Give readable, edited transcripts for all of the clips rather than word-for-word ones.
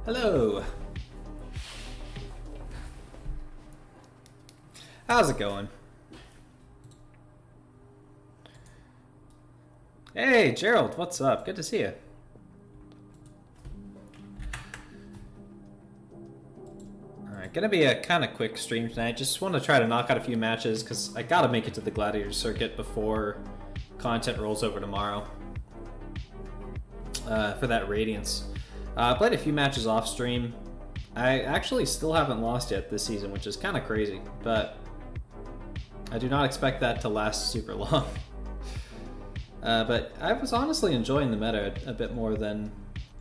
Hello. How's it going? Hey, Gerald, what's up? Good to see you. Alright, gonna be a kind of quick stream tonight. Just want to try to knock out a few matches because I gotta make it to the Gladiator circuit before content rolls over tomorrow for that Radiance. I played a few matches off stream. I actually still haven't lost yet this season, which is kind of crazy, but I do not expect that to last super long. But I was honestly enjoying the meta a bit more than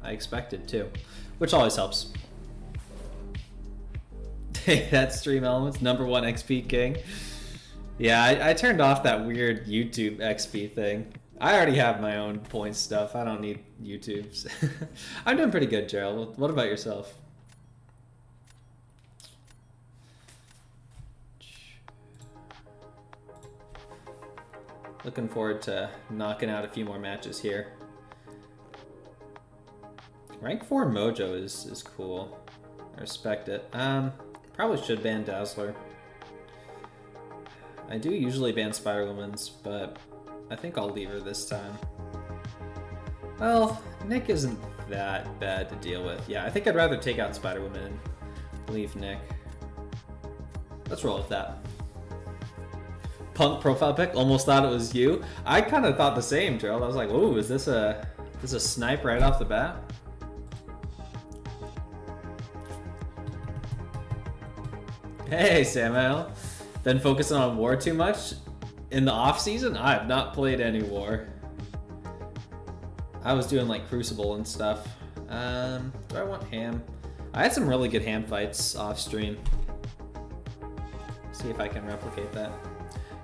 I expected too, which always helps. Hey, that stream elements, #1 XP king. Yeah, I turned off that weird YouTube XP thing. I already have my own points stuff. I don't need YouTube's. I'm doing pretty good, Gerald. What about yourself? Looking forward to knocking out a few more matches here. Rank 4 Mojo is cool. I respect it. Probably should ban Dazzler. I do usually ban Spider-Woman's, but I think I'll leave her this time. Well, Nick isn't that bad to deal with. Yeah, I think I'd rather take out Spider-Woman and leave Nick. Let's roll with that. Punk profile pic, almost thought it was you. I kind of thought the same, Gerald. I was like, "Ooh, is this a snipe right off the bat?" Hey, Samuel. Been focusing on war too much in the off season? I have not played any war. I was doing like Crucible and stuff. Do I want ham? I had some really good ham fights off stream. See if I can replicate that.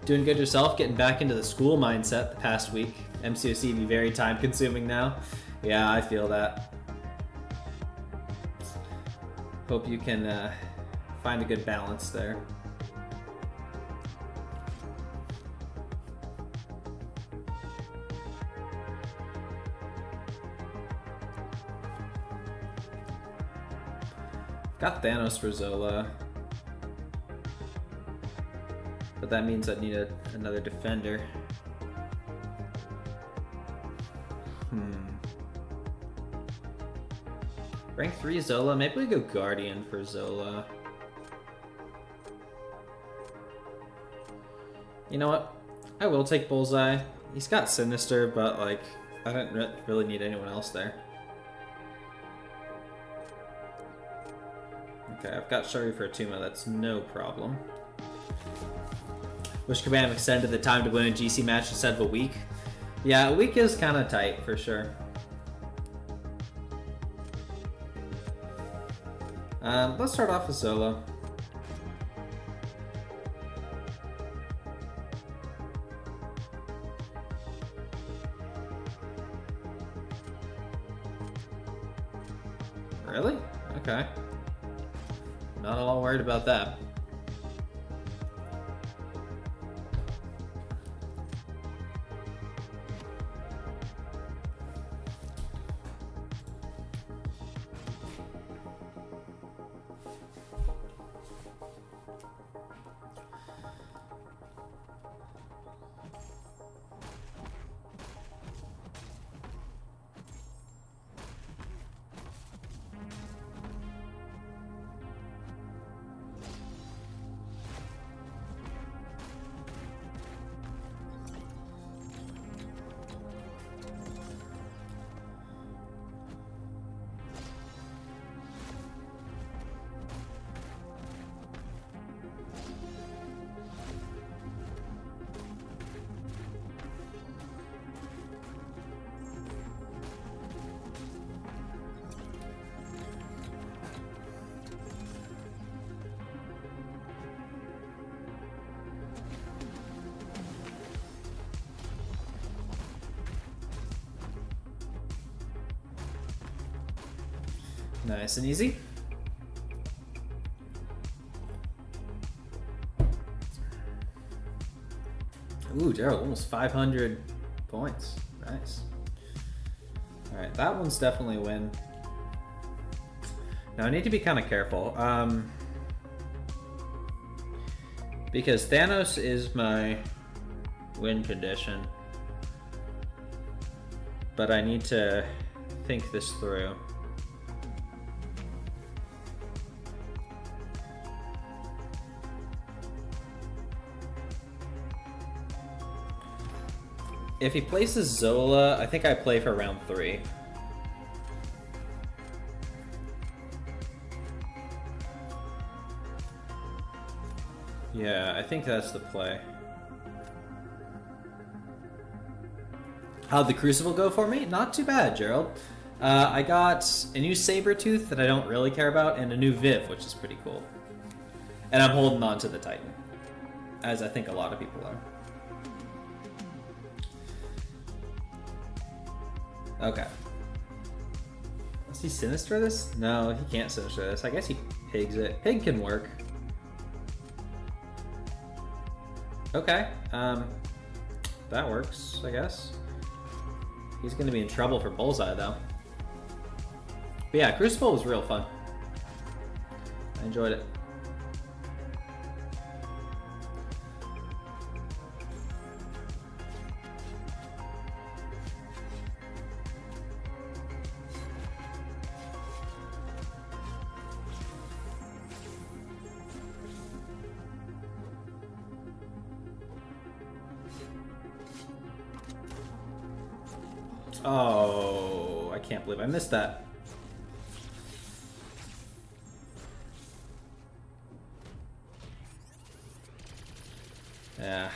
Doing good yourself, getting back into the school mindset the past week. MCOC be very time consuming now. Yeah, I feel that. Hope you can find a good balance there. Got Thanos for Zola. But that means I need another defender. Rank 3 Zola. Maybe we go Guardian for Zola. You know what? I will take Bullseye. He's got Sinister, but like, I don't really need anyone else there. Okay, I've got Shuri for Atuma. That's no problem. Wish Kabammed extended the time to win a GC match instead of a week. Yeah, a week is kind of tight for sure. Let's start off with Solo. Really? Okay. Not at all worried about that. Nice and easy. Ooh, Daryl, almost 500 points. Nice. All right, that one's definitely a win. Now I need to be kind of careful. Because Thanos is my win condition. But I need to think this through. If he places Zola, I think I play for round 3. Yeah, I think that's the play. How'd the Crucible go for me? Not too bad, Gerald. I got a new Sabretooth that I don't really care about, and a new Viv, which is pretty cool. And I'm holding on to the Titan, as I think a lot of people are. Okay. Does he Sinister this? No, he can't Sinister this. I guess he Pigs it. Pig can work. Okay. That works, I guess. He's gonna be in trouble for Bullseye, though. But yeah, Crucible was real fun. I enjoyed it. Oh, I can't believe I missed that. Yeah.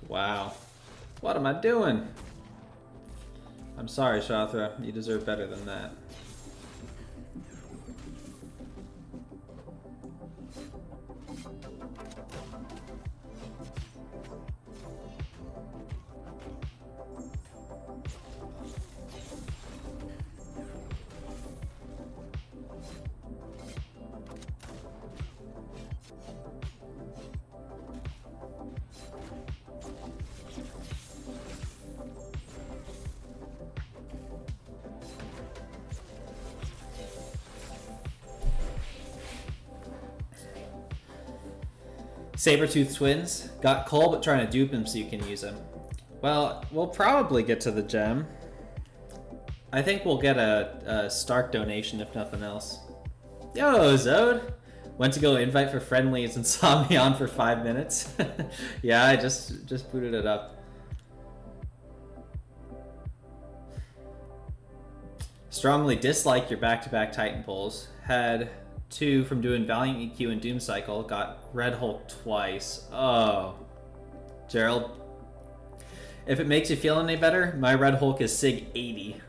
Wow. What am I doing? I'm sorry, Shathra. You deserve better than that. Sabretooth twins. Got Cole, but trying to dupe him so you can use him. Well, we'll probably get to the gem. I think we'll get a Stark donation if nothing else. Yo, Zode! Went to go invite for friendlies and saw me on for 5 minutes. Yeah, I just booted it up. Strongly dislike your back-to-back Titan pulls. Had 2 from doing Valiant EQ and Doom Cycle. Got Red Hulk twice. Oh. Gerald, if it makes you feel any better, my Red Hulk is Sig 80.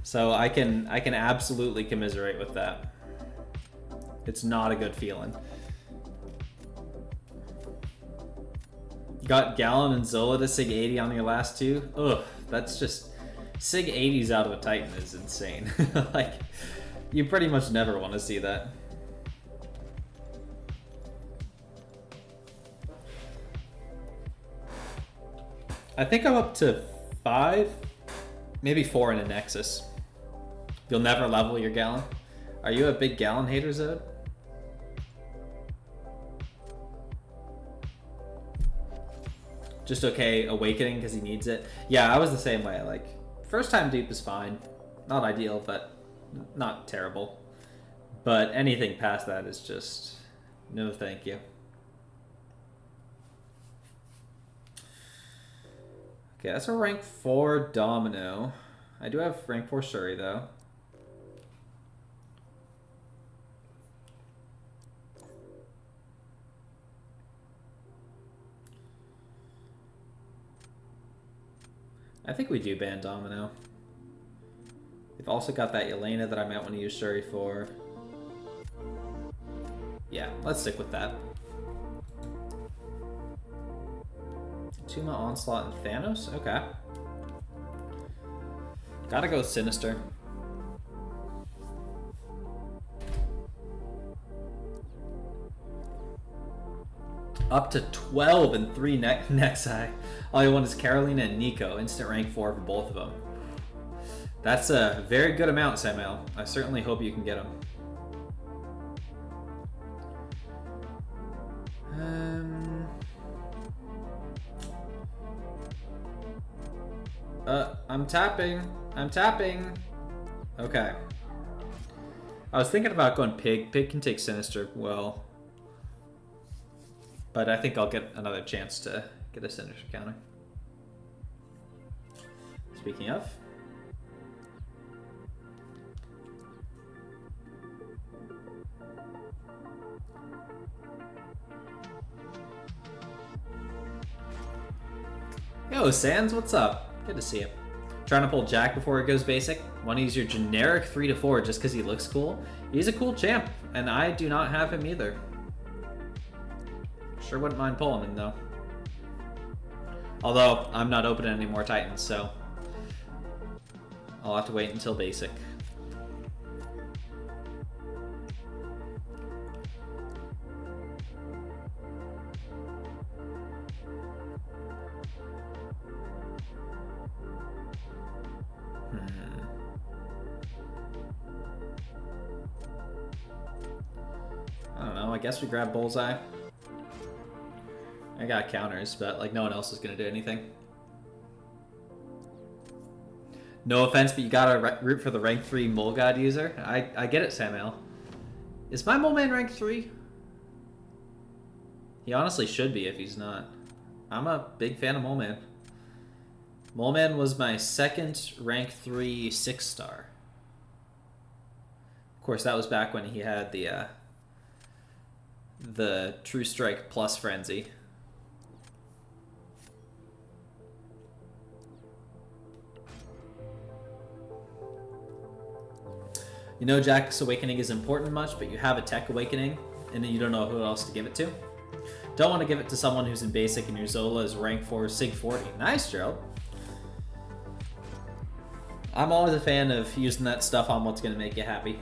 So I can absolutely commiserate with that. It's not a good feeling. Got Gallon and Zola to Sig 80 on your last 2. Ugh, that's just... Sig 80s out of a Titan is insane. Like, you pretty much never want to see that. I think I'm up to 5, maybe 4 in a Nexus. You'll never level your Gallon. Are you a big Gallon hater, Zod? Just okay Awakening because he needs it. Yeah, I was the same way. Like, first time dupe is fine. Not ideal, but not terrible. But anything past that is just no thank you. Okay, that's a rank 4 Domino. I do have rank 4 Shuri though. I think we do ban Domino. We've also got that Yelena that I might want to use Shuri for. Yeah, let's stick with that. Tuma, Onslaught, and Thanos? Okay. Gotta go Sinister. Up to 12 and 3 next high. All you want is Carolina and Nico. Instant rank 4 for both of them. That's a very good amount, Samuel. I certainly hope you can get them. I'm tapping. I'm tapping. Okay. I was thinking about going Pig. Pig can take Sinister well. But I think I'll get another chance to get a Sinister counter. Speaking of. Yo, Sans, what's up? Good to see you. Trying to pull Jack before it goes basic. Want to use your generic 3 to 4 just because he looks cool? He's a cool champ, and I do not have him either. Sure wouldn't mind pulling him though. Although I'm not opening any more Titans, so I'll have to wait until basic. I don't know, I guess we grab Bullseye. I got counters, but like no one else is gonna do anything. No offense, but you gotta root for the rank 3 Mole God user. I get it, Samuel. Is my Mole Man rank 3? He honestly should be if he's not. I'm a big fan of Mole Man. Mole Man was my second rank 3 6-star. Of course, that was back when he had the True Strike plus Frenzy. You know Jack's Awakening is important much, but you have a Tech Awakening, and then you don't know who else to give it to. Don't want to give it to someone who's in Basic and your Zola is rank 4 Sig 40. Nice, Gerald. I'm always a fan of using that stuff on what's going to make you happy.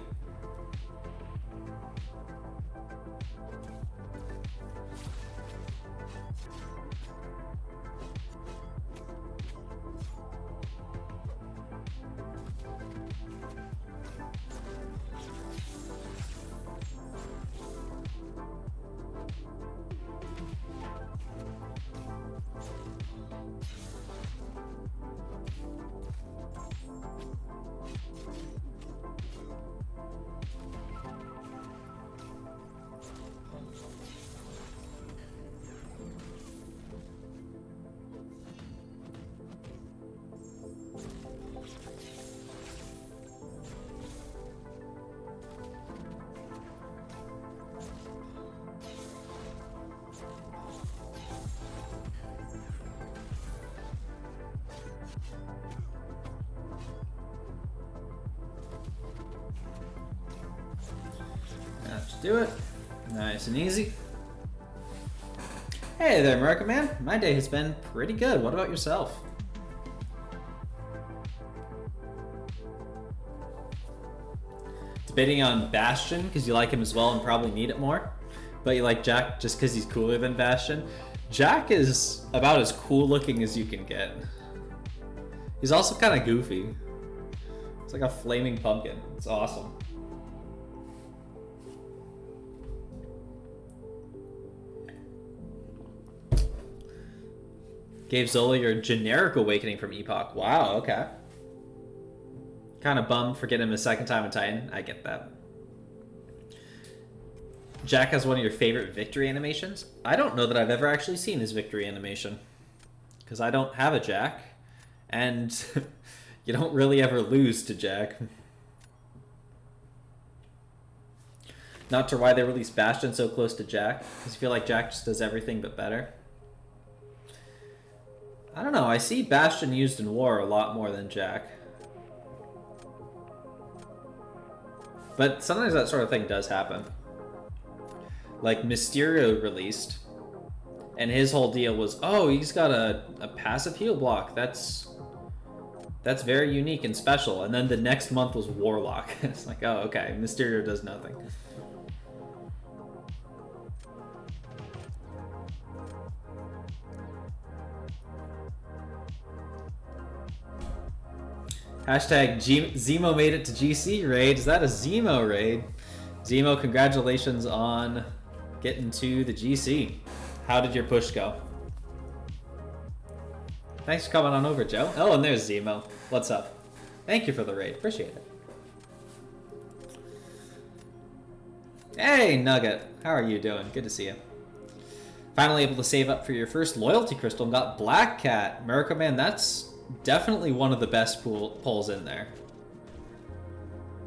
Do it. Nice and easy. Hey there, America Man. My day has been pretty good. What about yourself? Debating on Bastion because you like him as well and probably need it more. But you like Jack just because he's cooler than Bastion. Jack is about as cool looking as you can get. He's also kind of goofy. It's like a flaming pumpkin. It's awesome. Gave Zola your generic awakening from Epoch. Wow, okay. Kind of bummed for getting him a second time in Titan. I get that. Jack has one of your favorite victory animations. I don't know that I've ever actually seen his victory animation. Because I don't have a Jack. And you don't really ever lose to Jack. Not sure why they released Bastion so close to Jack. Because I feel like Jack just does everything but better. I don't know, I see Bastion used in war a lot more than Jack. But sometimes that sort of thing does happen. Like Mysterio released, and his whole deal was, oh, he's got a passive heal block. That's very unique and special. And then the next month was Warlock. It's like, oh, okay, Mysterio does nothing. Hashtag Zemo made it to GC raid. Is that a Zemo raid? Zemo, congratulations on getting to the GC. How did your push go? Thanks for coming on over, Joe. Oh, and there's Zemo. What's up? Thank you for the raid. Appreciate it. Hey, Nugget. How are you doing? Good to see you. Finally able to save up for your first loyalty crystal and got Black Cat. America, man, that's definitely one of the best pulls in there.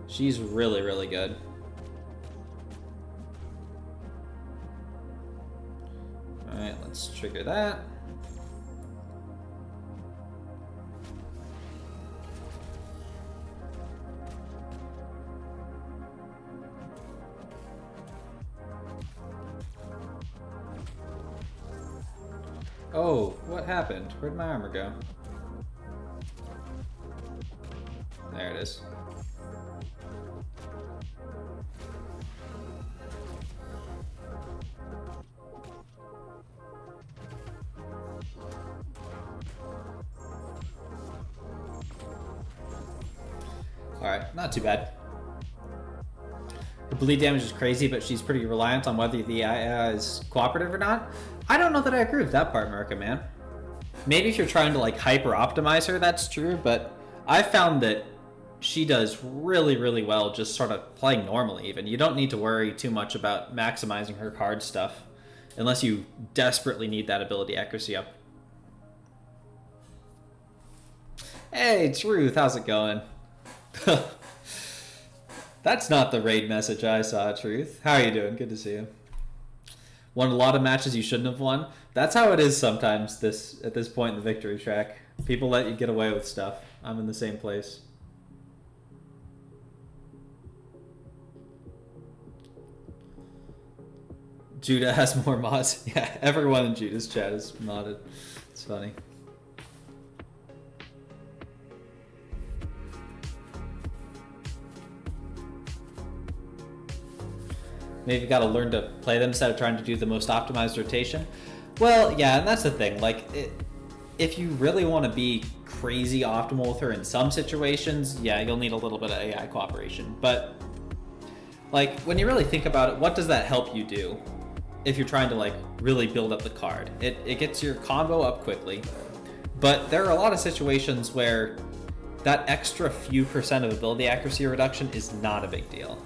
She's really, really good. Alright, let's trigger that. Oh, what happened? Where'd my armor go? There it is. Alright, not too bad. Her bleed damage is crazy, but she's pretty reliant on whether the AI is cooperative or not. I don't know that I agree with that part, America, man. Maybe if you're trying to like hyper optimize her, that's true, but I found that she does really, really well just sort of playing normally even. You don't need to worry too much about maximizing her card stuff unless you desperately need that ability accuracy up. Hey, Truth, how's it going? That's not the raid message I saw, Truth. How are you doing? Good to see you. Won a lot of matches you shouldn't have won. That's how it is sometimes at this point in the victory track. People let you get away with stuff. I'm in the same place. Judah has more mods. Yeah, everyone in Judah's chat is modded. It's funny. Maybe you gotta learn to play them instead of trying to do the most optimized rotation. Well, yeah, and that's the thing. Like, if you really want to be crazy optimal with her in some situations, yeah, you'll need a little bit of AI cooperation. But, like, when you really think about it, what does that help you do? If you're trying to, like, really build up the card. It gets your combo up quickly. But there are a lot of situations where that extra few percent of ability accuracy reduction is not a big deal.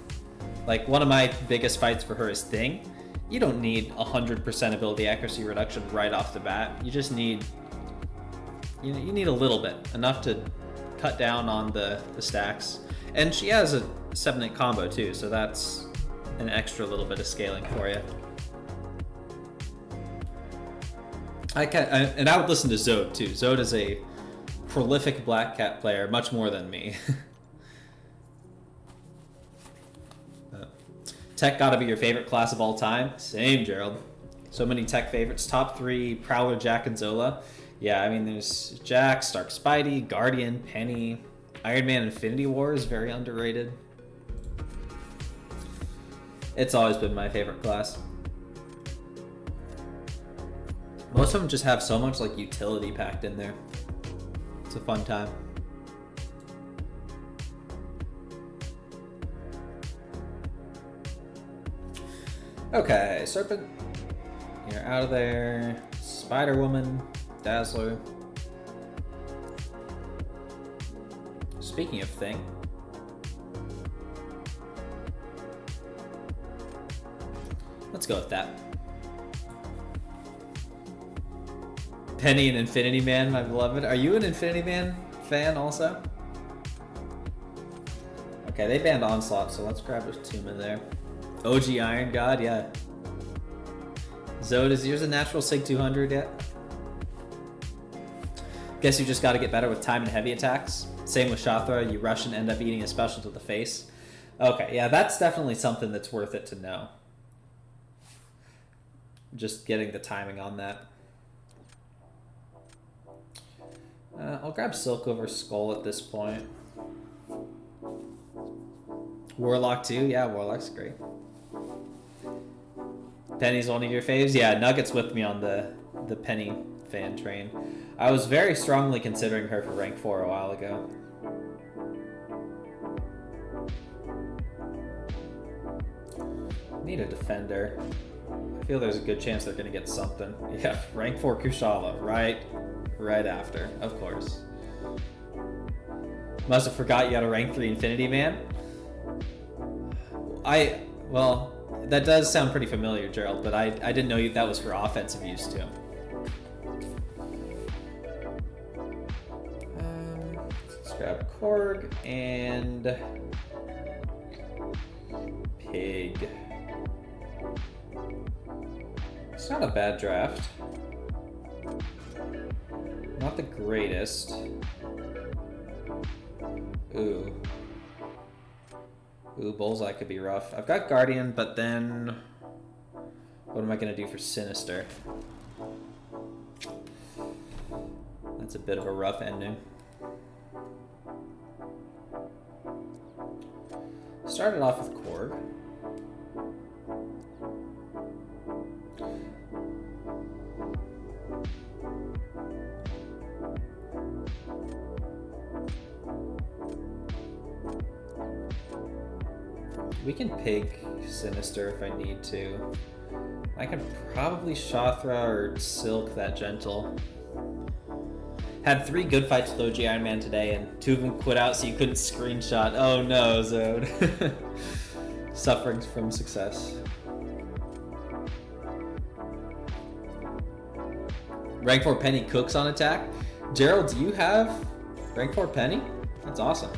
Like, one of my biggest fights for her is Thing. You don't need 100% ability accuracy reduction right off the bat. You just need, you need a little bit, enough to cut down on the stacks. And she has a 7-hit combo too, so that's an extra little bit of scaling for you. And I would listen to Zode too. Zode is a prolific Black Cat player, much more than me. Tech gotta be your favorite class of all time. Same, Gerald. So many tech favorites. Top 3, Prowler, Jack, and Zola. Yeah, I mean, there's Jack, StarkSpidey, Guardian, Penny. Iron Man Infinity War is very underrated. It's always been my favorite class. Most of them just have so much like utility packed in there. It's a fun time. Okay, Serpent, you're out of there. Spider-Woman, Dazzler. Speaking of Thing. Let's go with that. Penny and Infinity Man, my beloved. Are you an Infinity Man fan also? Okay, they banned Onslaught, so let's grab a tomb in there. OG Iron God, yeah. Zode, is yours a natural Sig 200 yet? Guess you just gotta get better with time and heavy attacks. Same with Shathra, you rush and end up eating a special to the face. Okay, yeah, that's definitely something that's worth it to know. Just getting the timing on that. I'll grab Silk over Skull at this point. Warlock too? Yeah, Warlock's great. Penny's one of your faves? Yeah, Nugget's with me on the Penny fan train. I was very strongly considering her for rank 4 a while ago. need a defender. I feel there's a good chance they're gonna get something. Yeah, rank 4 Kushala, right after, of course. Must have forgot you had a rank 3 Infinity Man. Well, that does sound pretty familiar, Gerald, but I didn't know that was for offensive use too. Let's grab Korg and Pig. It's not a bad draft. Not the greatest. Ooh, Bullseye could be rough. I've got Guardian, but then what am I gonna do for Sinister? That's a bit of a rough ending. Started off with Korg. We can Pig Sinister if I need to. I can probably Shothra or Silk that Gentle. Had 3 good fights with OG Iron Man today, and 2 of them quit out so you couldn't screenshot. Oh no, Zode. Suffering from success. Rank 4 Penny Cooks on attack. Gerald, do you have rank 4 Penny? That's awesome.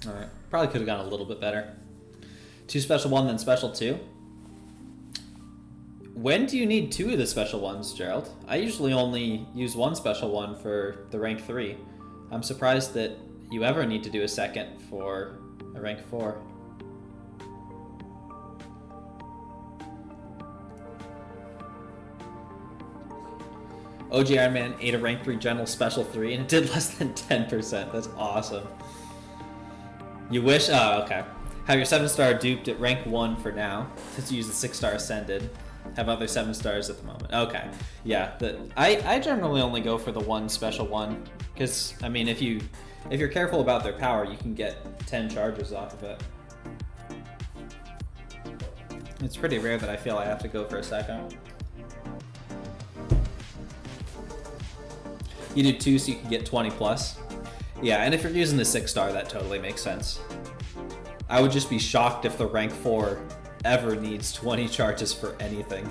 Alright, probably could have gone a little bit better. 2 special 1, then special 2. When do you need 2 of the special 1s, Gerald? I usually only use 1 special 1 for the rank 3. I'm surprised that you ever need to do a second for a rank 4. OG Iron Man ate a rank 3 General Special 3 and it did less than 10%. That's awesome. You wish, oh, okay. Have your 7-star duped at rank 1 for now, since you use the 6-star Ascended. Have other 7 stars at the moment. Okay, yeah. I generally only go for the 1 special 1, because, I mean, if you're careful about their power, you can get 10 charges off of it. It's pretty rare that I feel I have to go for a second. You do 2 so you can get 20 plus. Yeah, and if you're using the 6-star, that totally makes sense. I would just be shocked if the rank 4 ever needs 20 charges for anything.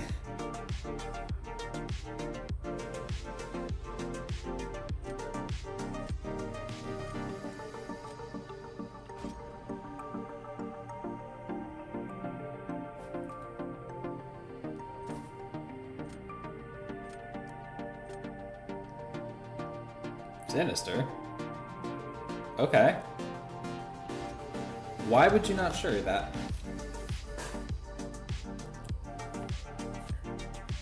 Sinister? Okay. Why would you not share that?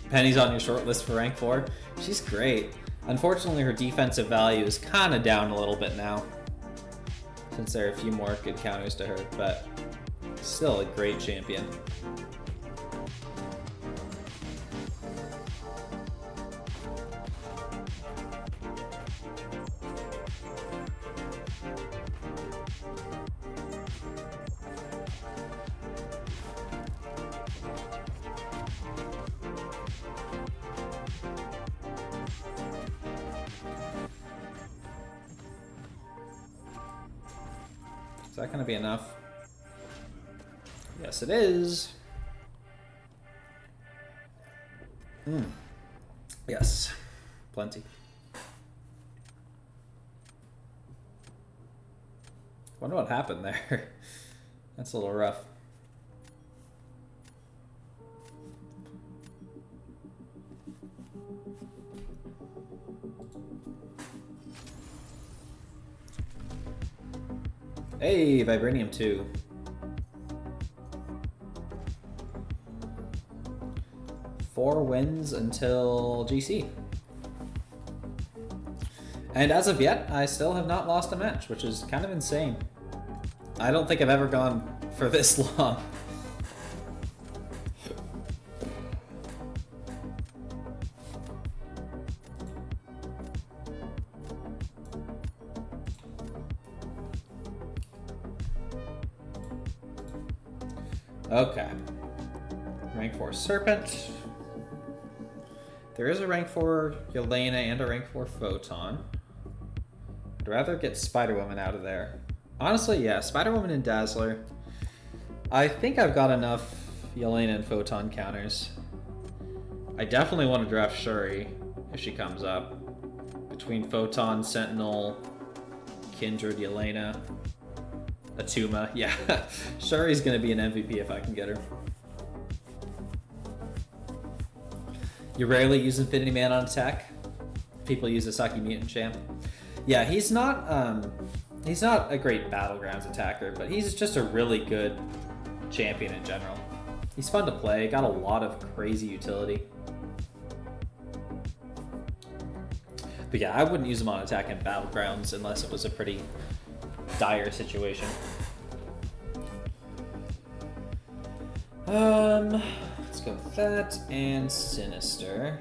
Penny's on your short list for rank 4. She's great. Unfortunately, her defensive value is kind of down a little bit now, since there are a few more good counters to her, but still a great champion. Is that going to be enough? Yes, it is. Yes, plenty. Wonder what happened there. That's a little rough. Hey, Vibranium 2. Four wins until GC. And as of yet, I still have not lost a match, which is kind of insane. I don't think I've ever gone for this long. Okay. Rank 4 Serpent. There is a rank 4 Yelena and a rank 4 Photon. I'd rather get Spider-Woman out of there. Honestly, yeah, Spider-Woman and Dazzler. I think I've got enough Yelena and Photon counters. I definitely want to draft Shuri if she comes up. Between Photon, Sentinel, Kindred, Yelena, Atuma. Yeah, Shuri's going to be an MVP if I can get her. You rarely use Infinity Man on attack. People use Asaki Mutant Champ. Yeah, he's not a great Battlegrounds attacker, but he's just a really good champion in general. He's fun to play, got a lot of crazy utility. But yeah, I wouldn't use him on attack in Battlegrounds unless it was a pretty dire situation. Let's go with that and Sinister.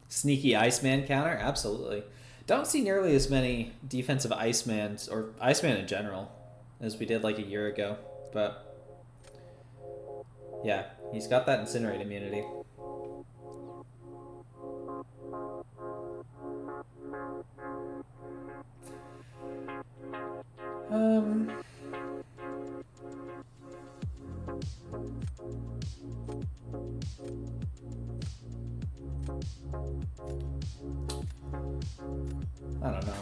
Sneaky Iceman counter? Absolutely. Don't see nearly as many defensive Icemans, or Iceman in general, as we did like a year ago. But yeah, he's got that Incinerate immunity. I don't know.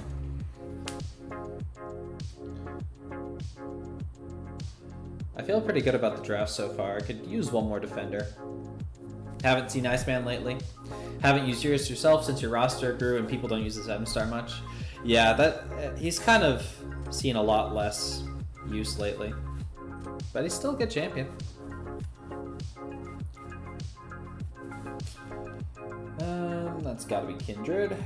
I feel pretty good about the draft so far. I could use one more defender. Haven't seen Iceman lately. Haven't used yours yourself since your roster grew and people don't use the 7-star much. Yeah, that he's kind of seen a lot less use lately. But he's still a good champion. That's gotta be Kindred.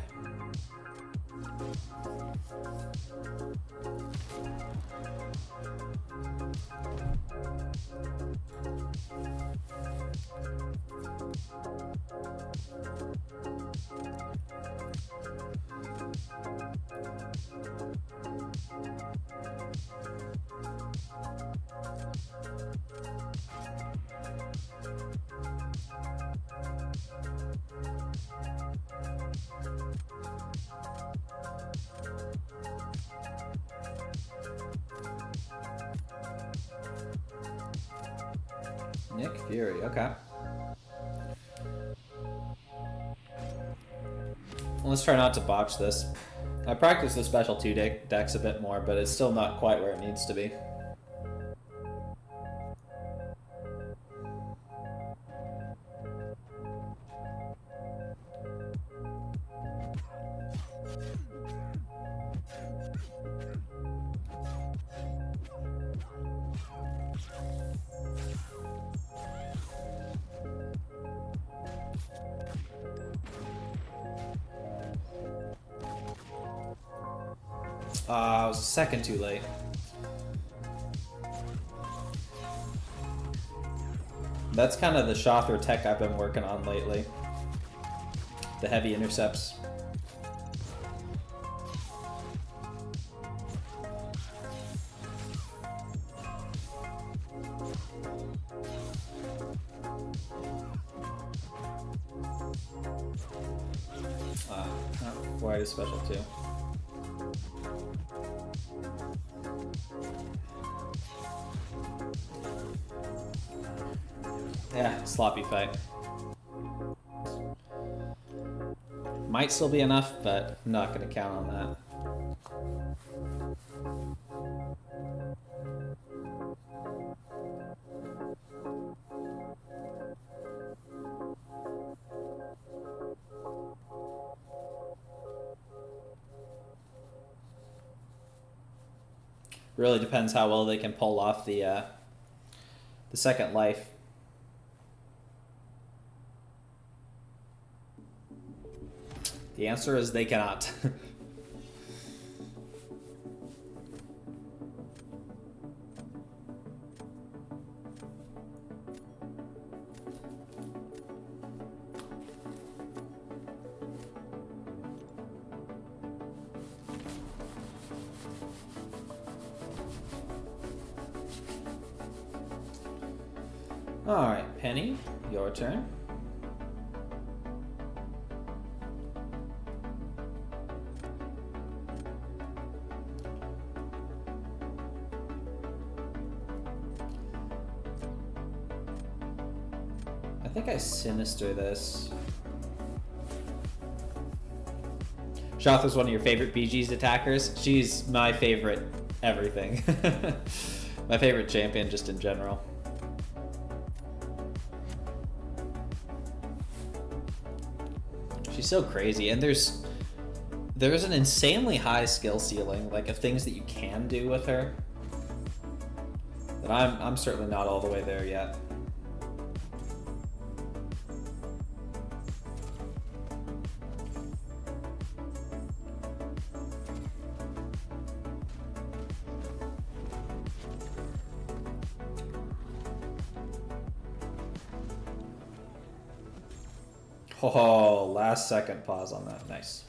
Nick Fury, okay. Well, let's try not to botch this. I practiced the special 2 decks a bit more, but it's still not quite where it needs to be. I was a second too late. That's kind of the Shothra tech I've been working on lately. The heavy intercepts. Not quite as special too. Yeah, sloppy fight. Might still be enough, but I'm not going to count on that. Really depends how well they can pull off the second life. The answer is they cannot. All right, Penny, your turn. I think I sinister this. Shoth is one of your favorite BG's attackers. She's my favorite everything. My favorite champion just in general. She's so crazy, and there's an insanely high skill ceiling, like of things that you can do with her. But I'm certainly not all the way there yet. Oh, last second pause on that. Nice.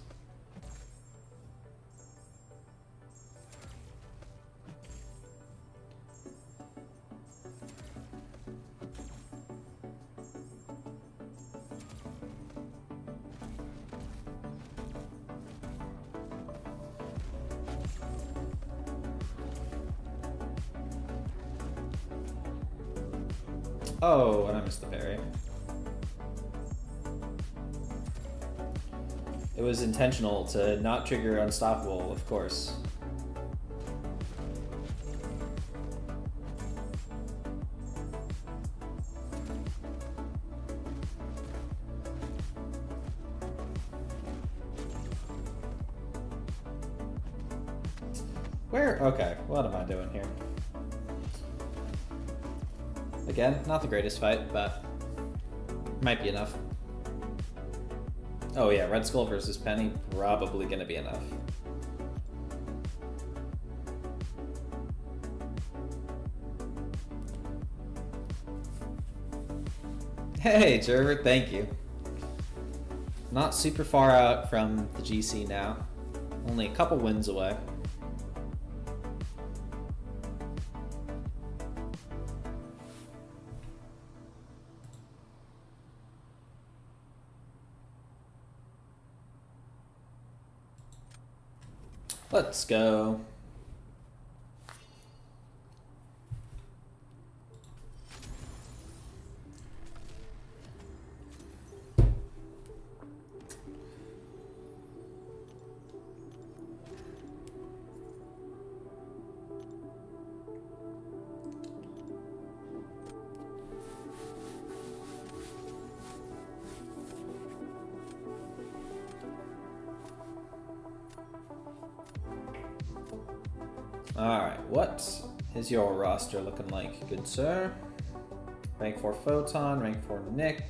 Oh, and I missed the parry. It was intentional to not trigger Unstoppable, of course. Where? Okay, what am I doing here? Again, not the greatest fight, but might be enough. Oh yeah, Red Skull versus Penny, probably gonna be enough. Hey, Jerver, thank you. Not super far out from the GC now. Only a couple wins away. Let's go. Alright, what is your roster looking like, good sir? Rank 4 Photon, rank 4 Nick.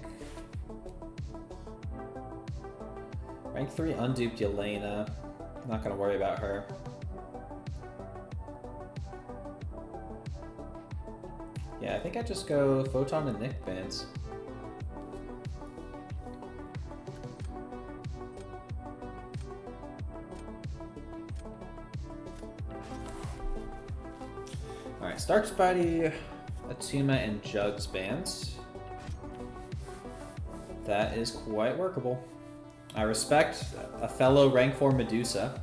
Rank 3 unduped Yelena. Not gonna worry about her. Yeah, I think I just go Photon and Nick bans. Alright, StarkSpidey, Atuma, and Jugs bans. That is quite workable. I respect a fellow rank 4 Medusa.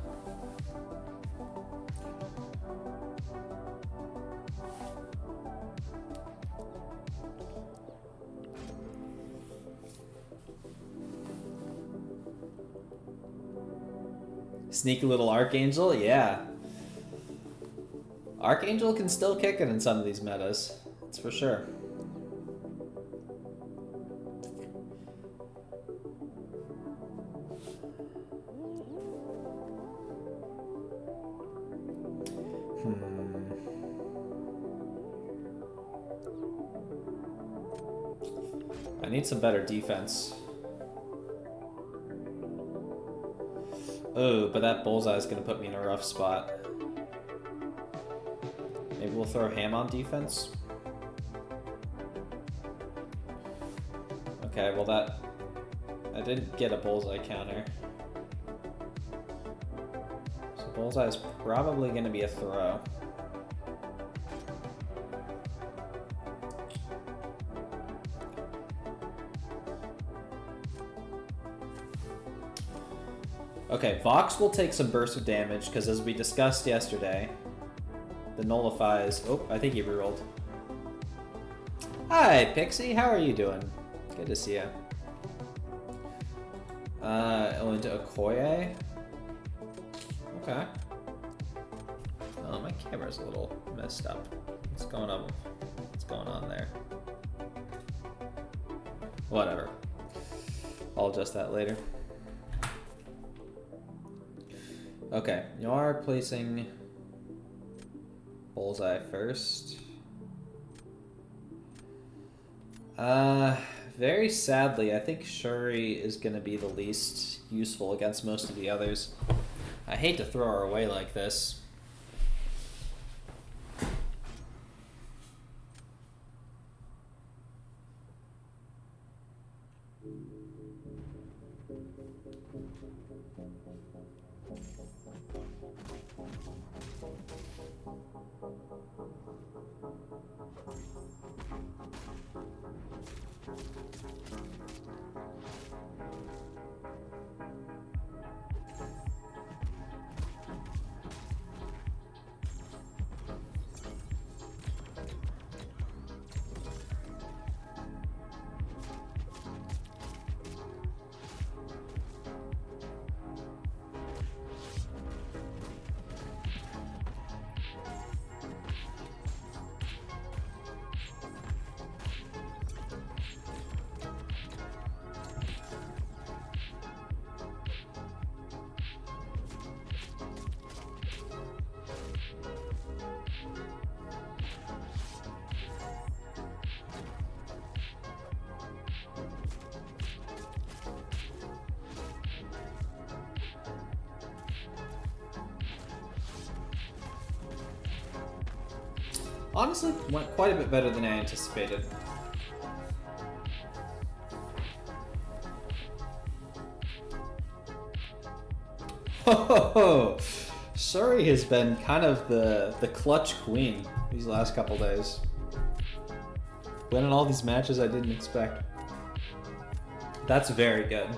Sneaky little Archangel, yeah. Archangel can still kick it in some of these metas, that's for sure. I need some better defense. Oh, but that bullseye is going to put me in a rough spot. Maybe we'll throw ham on defense. Okay, well that... I didn't get a bullseye counter. So bullseye is probably going to be a throw. Okay, Vox will take some bursts of damage, because as we discussed yesterday, the nullifies... Oh, I think he rerolled. Hi, Pixie, how are you doing? Good to see you. Into Okoye. Okay. Oh, my camera's a little messed up. What's going on? What's going on there? Whatever. I'll adjust that later. Okay, you are placing bullseye first. Very sadly, I think Shuri is going to be the least useful against most of the others. I hate to throw her away like this. Honestly, went quite a bit better than I anticipated. Oh, Shuri has been kind of the clutch queen these last couple days. Winning all these matches I didn't expect. That's very good.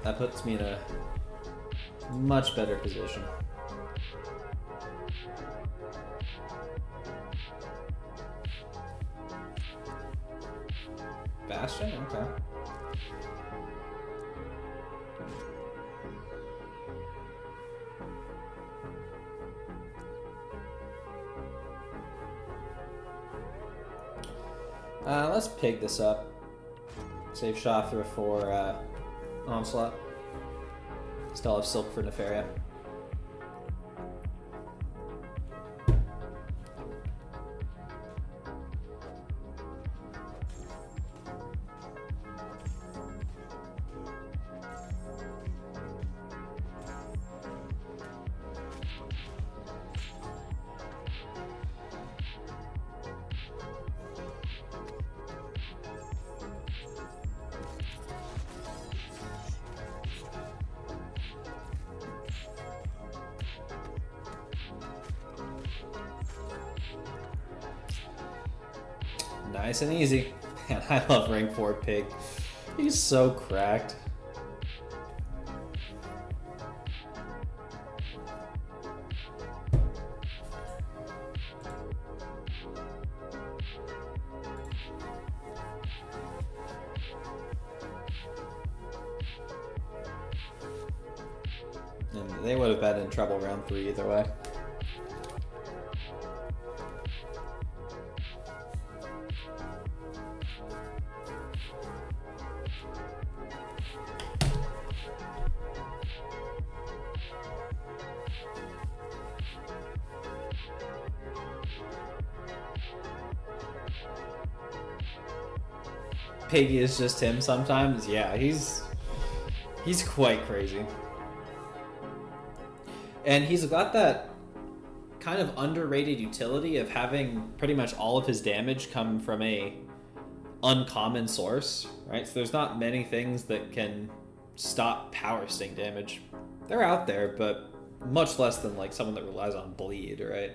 That puts me in a much better position. Bastion? Okay. Let's pig this up. Save Shafra for Onslaught. Still have Silk for Nefaria. Nice and easy. Man, I love rank 4 Pig. He's so cracked. They would have been in trouble round 3 either way. Piggy is just him sometimes. Yeah, he's quite crazy. And he's got that kind of underrated utility of having pretty much all of his damage come from a uncommon source, right? So there's not many things that can stop power sting damage. They're out there, but much less than like someone that relies on bleed, right?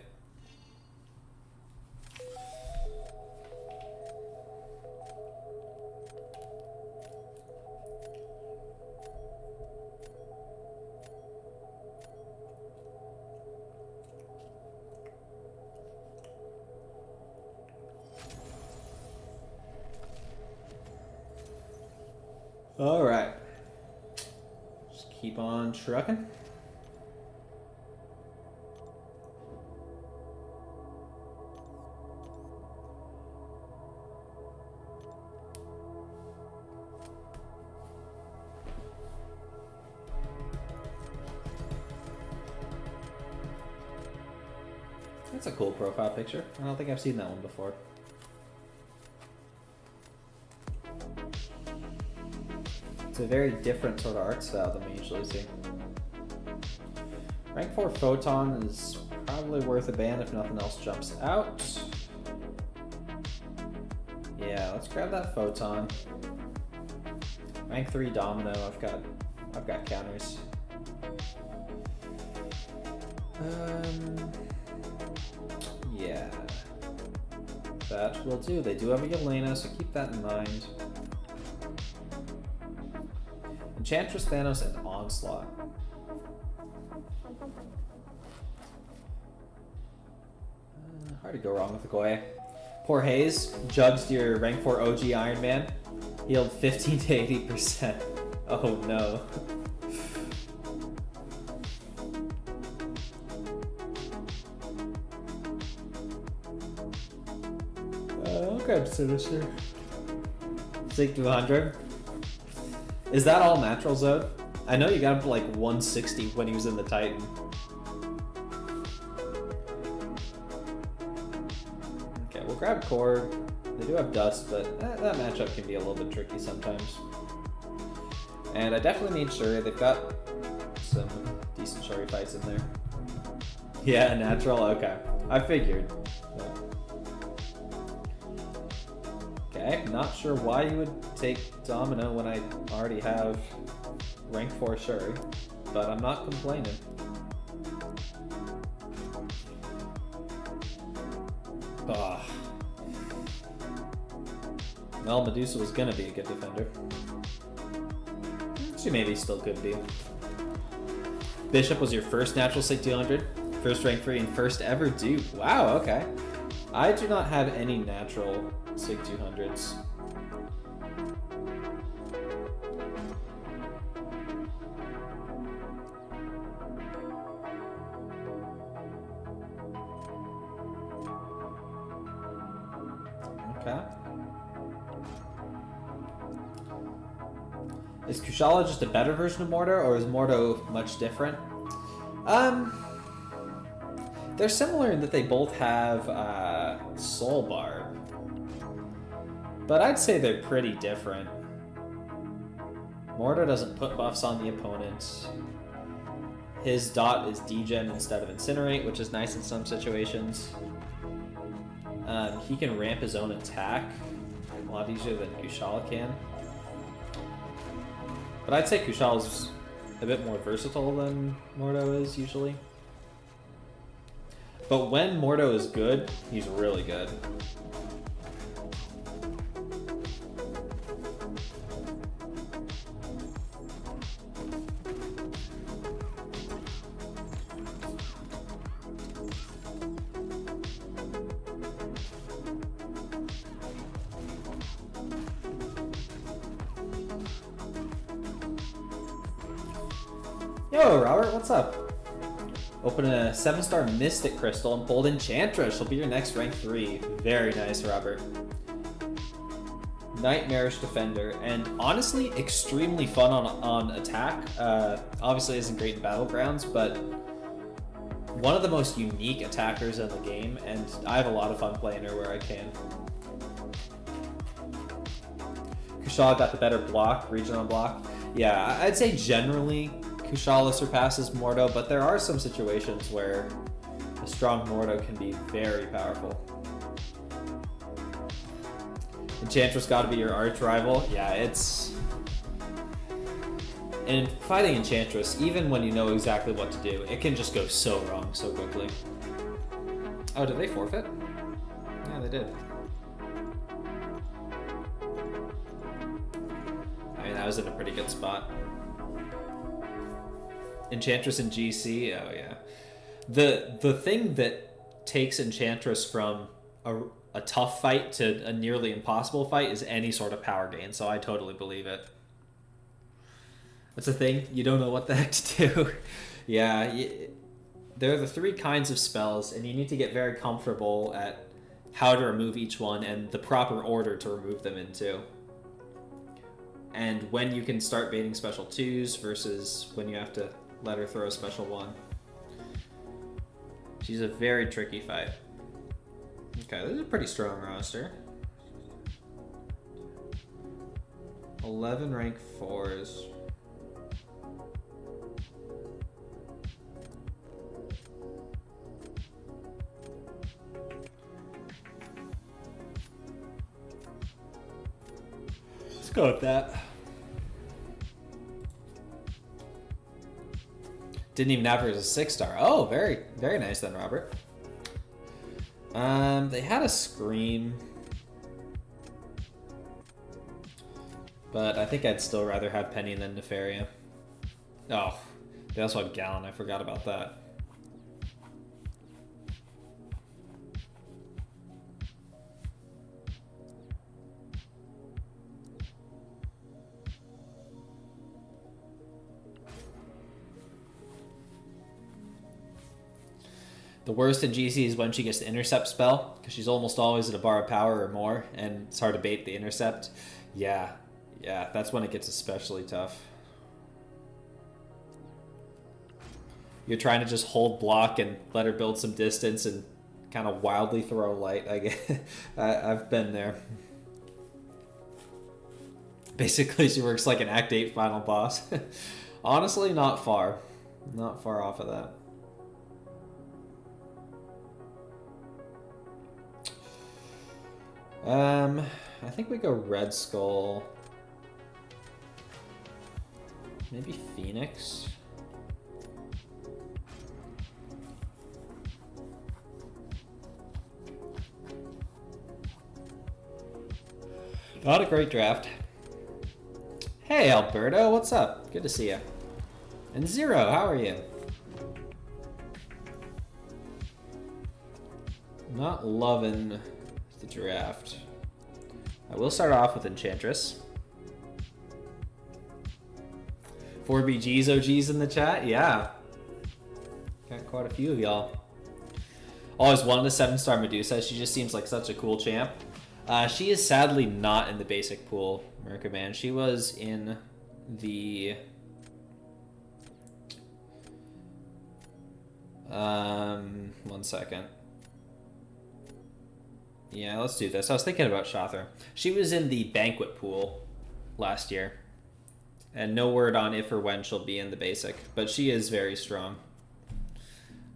All right, just keep on trucking. That's a cool profile picture. I don't think I've seen that one before. It's a very different sort of art style than we usually see. Rank 4 Photon is probably worth a ban if nothing else jumps out. Yeah, let's grab that Photon. Rank 3 Domino, I've got counters. Yeah. That will do. They do have a Yelena, so keep that in mind. Enchantress, Thanos, and Onslaught. Hard to go wrong with the Goya. Poor Hayes, judged your rank 4 OG Iron Man. Healed 15 to 80%. Oh no. Okay, Sinister. Sync 200. Is that all natural, Zode? I know you got up to like 160 when he was in the Titan. Okay, we'll grab Korg. They do have Dust, but that matchup can be a little bit tricky sometimes. And I definitely need Shuri. They've got some decent Shuri fights in there. Yeah, natural? Okay. I figured. Okay, not sure why you would take Domino when I already have rank 4 Shuri, but I'm not complaining. Ugh. Well, Medusa was gonna be a good defender. She maybe still could be. Bishop was your first natural Sig 200, first rank 3, and first ever dupe. Wow, okay. I do not have any natural Sig 200s. Okay. Is Kushala just a better version of Mordo, or is Mordo much different? They're similar in that they both have Soul Barb, but I'd say they're pretty different. Mordo doesn't put buffs on the opponent. His dot is degen instead of incinerate, which is nice in some situations. He can ramp his own attack a lot easier than Kushala can. But I'd say Kushala's a bit more versatile than Mordo is usually. But when Mordo is good, he's really good. Yo, Robert, what's up? Open a 7-star Mystic Crystal and pulled Enchantress. She'll be your next rank 3. Very nice, Robert. Nightmarish Defender, and honestly, extremely fun on attack. Obviously isn't great in Battlegrounds, but one of the most unique attackers in the game, and I have a lot of fun playing her where I can. Kushala got the better block, region on block. Yeah, I'd say generally Kushala surpasses Mordo, but there are some situations where a strong Mordo can be very powerful. Enchantress got to be your arch rival. Yeah, it's... And fighting Enchantress, even when you know exactly what to do, it can just go so wrong so quickly. Oh, did they forfeit? Yeah, they did. I mean, I was in a pretty good spot. Enchantress and GC, oh yeah. The thing that takes Enchantress from a tough fight to a nearly impossible fight is any sort of power gain, so I totally believe it. That's the thing, you don't know what the heck to do. Yeah, there are the 3 kinds of spells, and you need to get very comfortable at how to remove each one and the proper order to remove them into. And when you can start baiting special 2s versus when you have to let her throw a special 1. She's a very tricky fight. Okay, this is a pretty strong roster. 11 rank 4s. Let's go with that. Didn't even have her as a 6-star. Oh, very, very nice then, Robert. They had a Scream. But I think I'd still rather have Penny than Nefaria. Oh, they also had Gallon. I forgot about that. The worst in GC is when she gets the intercept spell, because she's almost always at a bar of power or more, and it's hard to bait the intercept. Yeah, that's when it gets especially tough. You're trying to just hold block and let her build some distance and kind of wildly throw light. I've been there. Basically, she works like an Act 8 final boss. Honestly, not far. Not far off of that. I think we go Red Skull. Maybe Phoenix. Not a great draft. Hey, Alberto, what's up? Good to see you. And Zero, how are you? Not loving the draft. I will start off with Enchantress. 4BGs OGs in the chat? Yeah. Got quite a few of y'all. Always wanted a 7-star Medusa. She just seems like such a cool champ. She is sadly not in the basic pool, Mercaman. She was in the... one second. Yeah, let's do this. I was thinking about Shother. She was in the banquet pool last year. And no word on if or when she'll be in the basic. But she is very strong.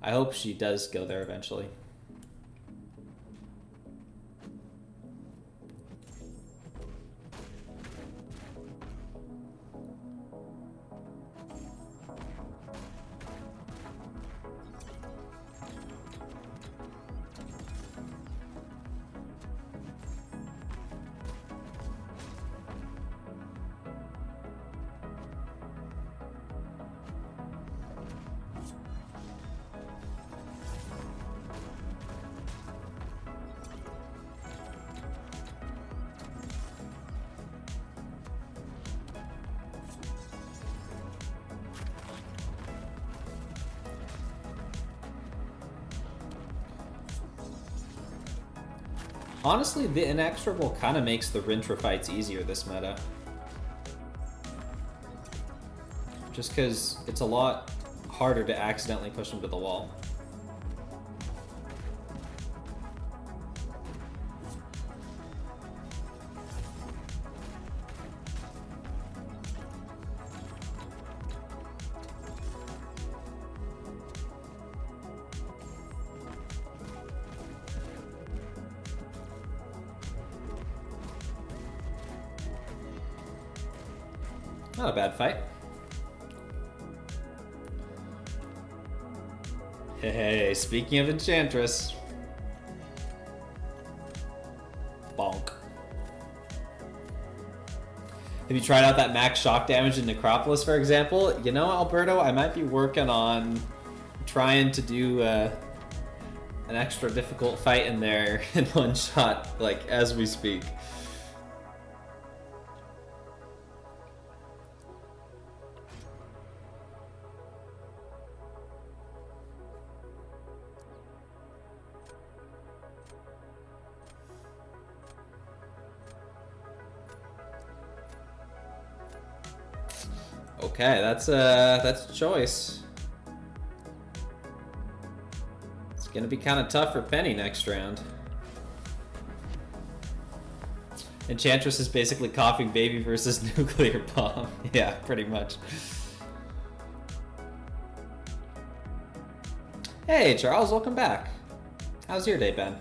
I hope she does go there eventually. Honestly, the inexorable kind of makes the Rintra fights easier this meta. Just because it's a lot harder to accidentally push him to the wall. Not a bad fight. Hey, speaking of Enchantress. Bonk. Have you tried out that max shock damage in Necropolis, for example? You know, Alberto, I might be working on trying to do an extra difficult fight in there in one shot, like, as we speak. Okay, that's a choice. It's gonna be kind of tough for Penny next round. Enchantress is basically coughing baby versus nuclear bomb. Yeah, pretty much. Hey Charles, welcome back. How's your day been?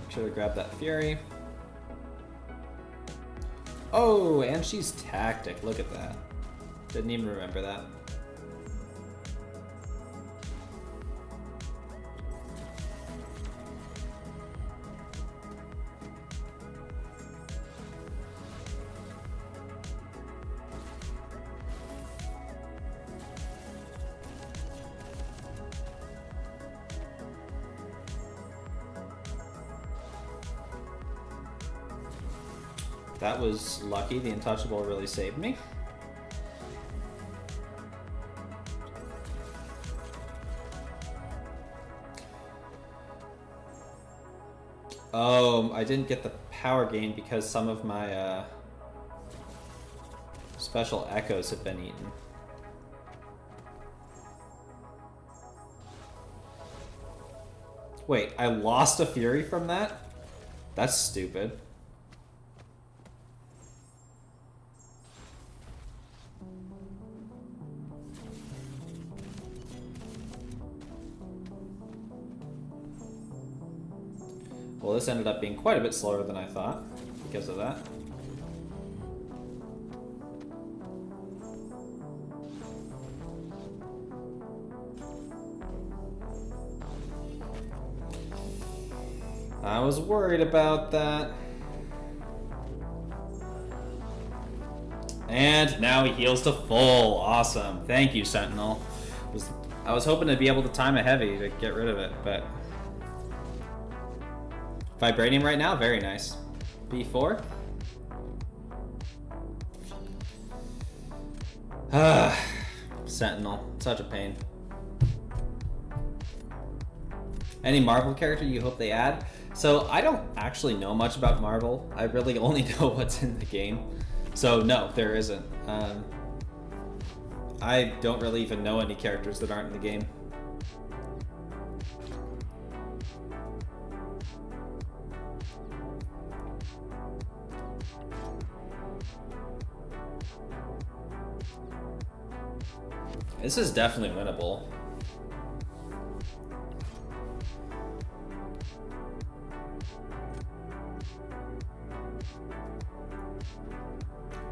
Should have grabbed that Fury. Oh, and she's tactic. Look at that. Didn't even remember that. That was lucky. The Untouchable really saved me. Oh, I didn't get the power gain because some of my special echoes have been eaten. Wait, I lost a Fury from that? That's stupid. Well, this ended up being quite a bit slower than I thought because of that. I was worried about that. And now he heals to full. Awesome. Thank you, Sentinel. I was hoping to be able to time a heavy to get rid of it, but... Vibranium right now, very nice. B4. Sentinel, such a pain. Any Marvel character you hope they add? So I don't actually know much about Marvel. I really only know what's in the game. So no, there isn't. I don't really even know any characters that aren't in the game. This is definitely winnable.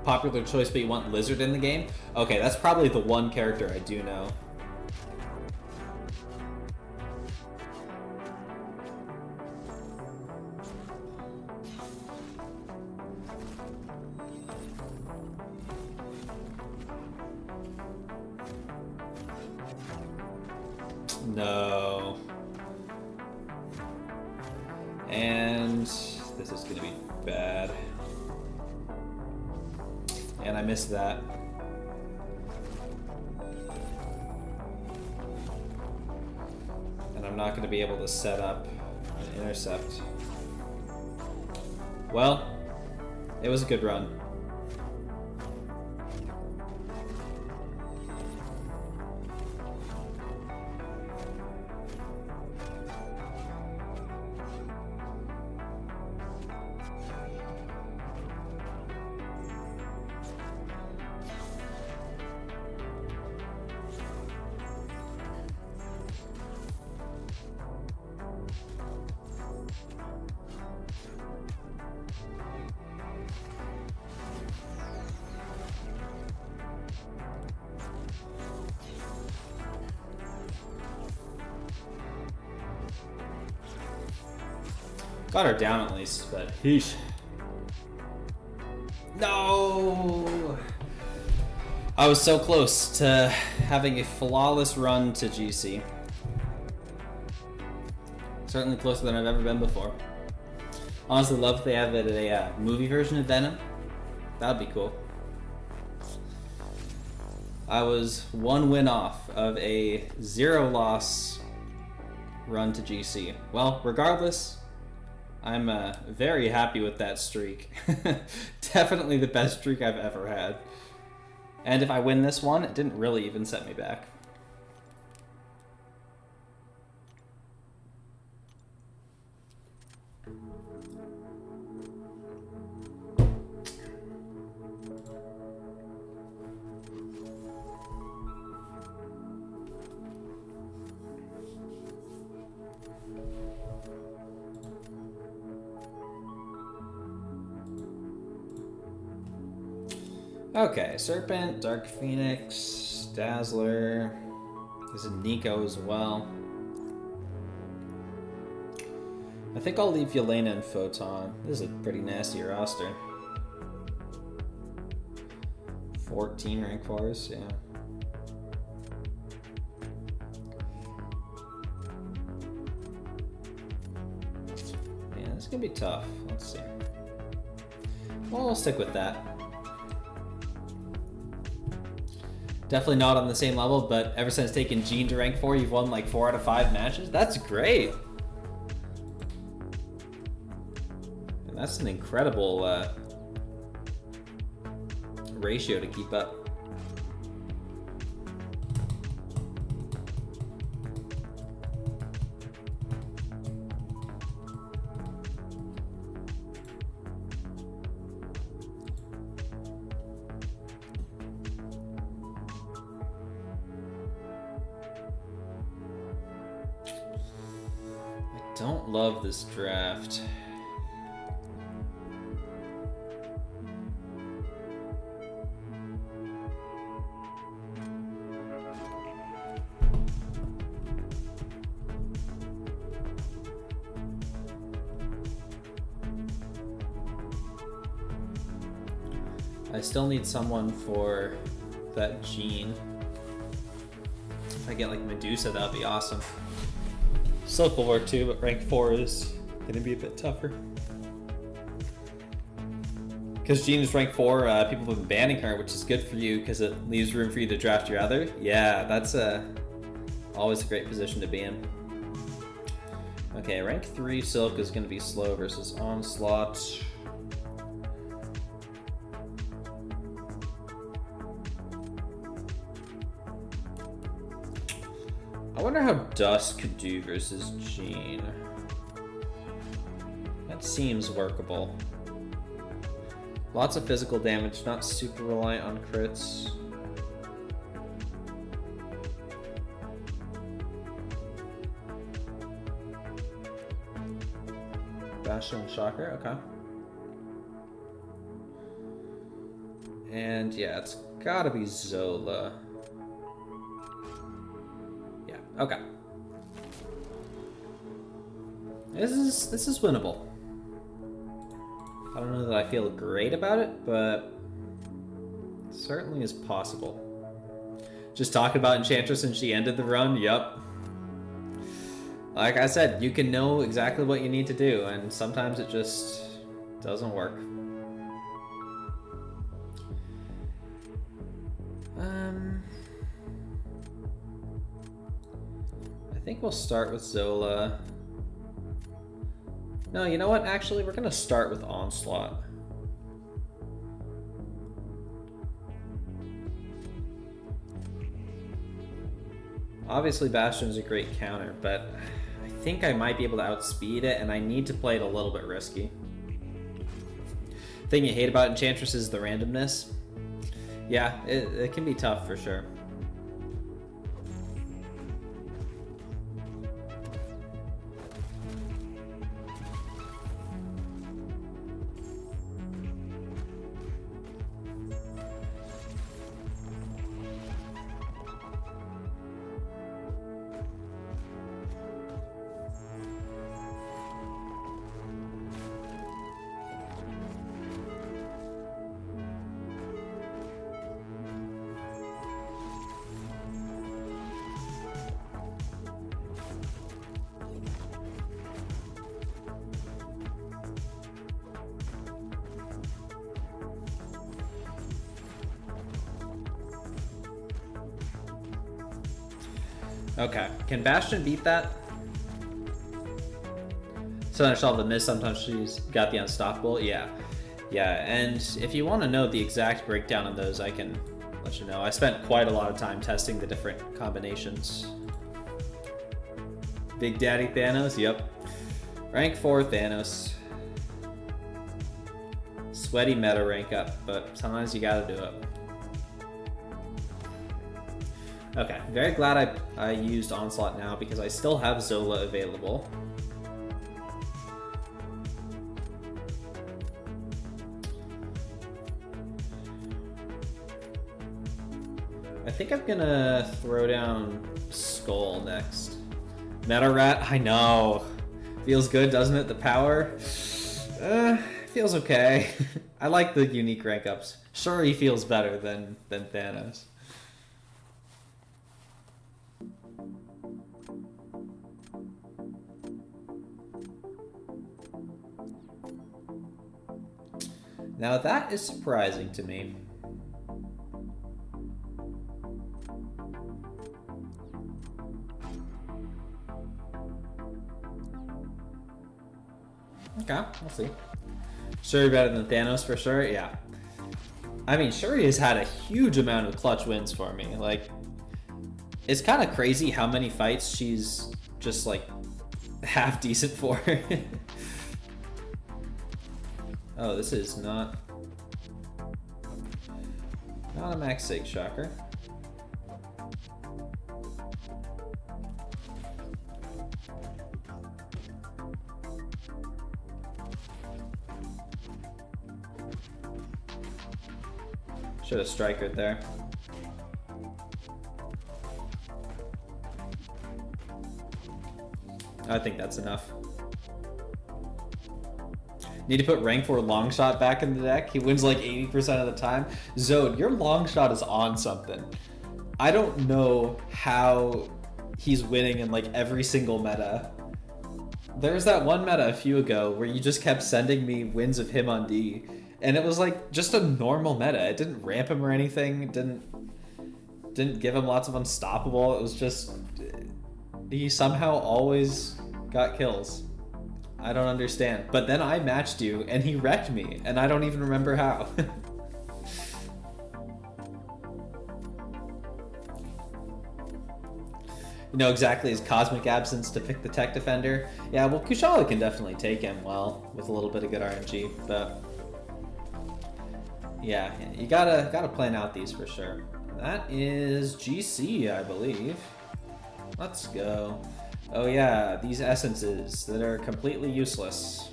Popular choice, but you want Lizard in the game? Okay, that's probably the one character I do know. No. And this is gonna be bad. And I missed that. And I'm not going to be able to set up an intercept. Well, it was a good run. Got her down at least, but heesh. No! I was so close to having a flawless run to GC. Certainly closer than I've ever been before. Honestly, love if they have it a movie version of Venom. That'd be cool. I was one win off of a 0-loss run to GC. Well, regardless, I'm very happy with that streak. Definitely the best streak I've ever had. And if I win this one, it didn't really even set me back. Okay, Serpent, Dark Phoenix, Dazzler. There's a Nico as well. I think I'll leave Yelena and Photon. This is a pretty nasty roster. 14 rank 4s, yeah. Yeah, this is gonna be tough. Let's see. Well, we'll stick with that. Definitely not on the same level, but ever since taking Gene to rank 4, you've won like 4 out of 5 matches. That's great. And that's an incredible ratio to keep up. Don't love this draft. I still need someone for that Gene. If I get like Medusa, that'd be awesome. Silk will work too, but rank 4 is gonna be a bit tougher. Because Jean is rank 4, people have been banning her, which is good for you because it leaves room for you to draft your other. Yeah, that's always a great position to be in. Okay, rank 3 Silk is gonna be slow versus Onslaught. I wonder how Dusk could do versus Jean. That seems workable. Lots of physical damage, not super reliant on crits. Bastion and Shocker, okay. And yeah, it's gotta be Zola. Okay. This is winnable. I don't know that I feel great about it, but it certainly is possible. Just talking about Enchantress and she ended the run, yep. Like I said, you can know exactly what you need to do, and sometimes it just doesn't work. think we'll start with Zola. No, you know what? Actually, we're gonna start with Onslaught. Obviously, Bastion's a great counter, but I think I might be able to outspeed it, and I need to play it a little bit risky. The thing you hate about Enchantress is the randomness. Yeah, it can be tough for sure. Okay, can Bastion beat that? SentinelStop the miss, sometimes she's got the unstoppable. Yeah, and if you want to know the exact breakdown of those, I can let you know. I spent quite a lot of time testing the different combinations. Big Daddy Thanos, yep. Rank 4 Thanos. Sweaty meta rank up, but sometimes you gotta do it. Okay, very glad I used Onslaught now because I still have Zola available. I think I'm gonna throw down Skull next. Meta Rat, I know. Feels good, doesn't it? The power? Feels okay. I like the unique rank ups. Sure, he feels better than Thanos. Now that is surprising to me. Okay, we'll see. Shuri better than Thanos for sure, yeah. I mean, Shuri has had a huge amount of clutch wins for me. Like, it's kind of crazy how many fights she's just like half decent for. Oh, this is not a max sig shocker. Should have strikered there. I think that's enough. Need to put rank 4 long shot back in the deck. He wins like 80% of the time. Zode, your long shot is on something. I don't know how he's winning in like every single meta. There's that one meta a few ago where you just kept sending me wins of him on D. And it was like just a normal meta. It didn't ramp him or anything. It didn't give him lots of unstoppable. It was just, he somehow always got kills. I don't understand. But then I matched you and he wrecked me and I don't even remember how. You know exactly his cosmic absence to pick the tech defender. Yeah, well, Kushala can definitely take him well with a little bit of good RNG, but yeah, you gotta plan out these for sure. That is GC, I believe. Let's go. Oh yeah, these essences that are completely useless.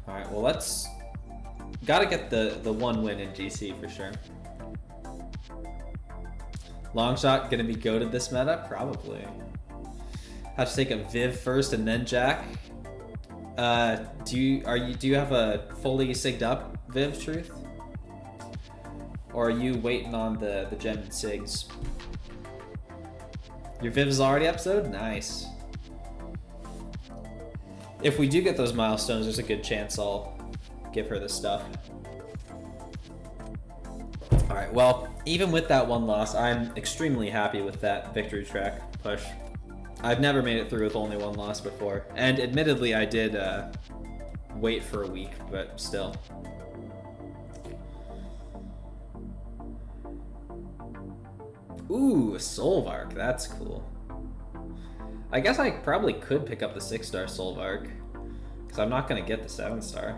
Alright, well gotta get the one win in GC for sure. Long shot gonna be goated this meta? Probably. Have to take a Viv first and then Jack. Do you have a fully sigged up Viv Truth? Or are you waiting on the gem and sigs? Your Viv is already episode? Nice. If we do get those milestones, there's a good chance I'll give her this stuff. Alright, well, Even with that one loss, I'm extremely happy with that victory track push. I've never made it through with only one loss before. And admittedly, I did wait for a week, but still. Ooh, a Solvark, that's cool. I guess I probably could pick up the 6-star Solvark, because I'm not going to get the 7-star.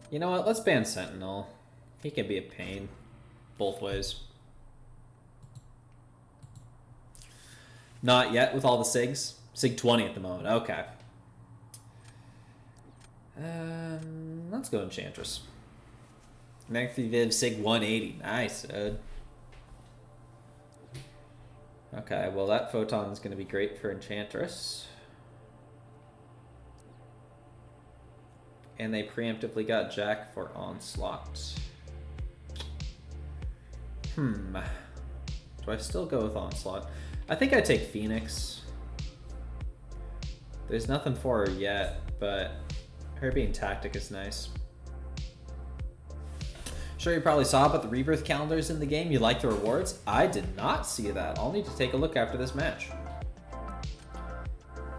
You know what, let's ban Sentinel. He can be a pain, both ways. Not yet with all the SIGs. SIG 20 at the moment, okay. Let's go Enchantress. Magthy Viv Sig 180. Nice, dude. Okay, well that Photon is going to be great for Enchantress. And they preemptively got Jack for Onslaught. Do I still go with Onslaught? I think I take Phoenix. There's nothing for her yet, but her being Tactic is nice. Sure, you probably saw about the rebirth calendars in the game. You like the rewards? I did not see that. I'll need to take a look after this match.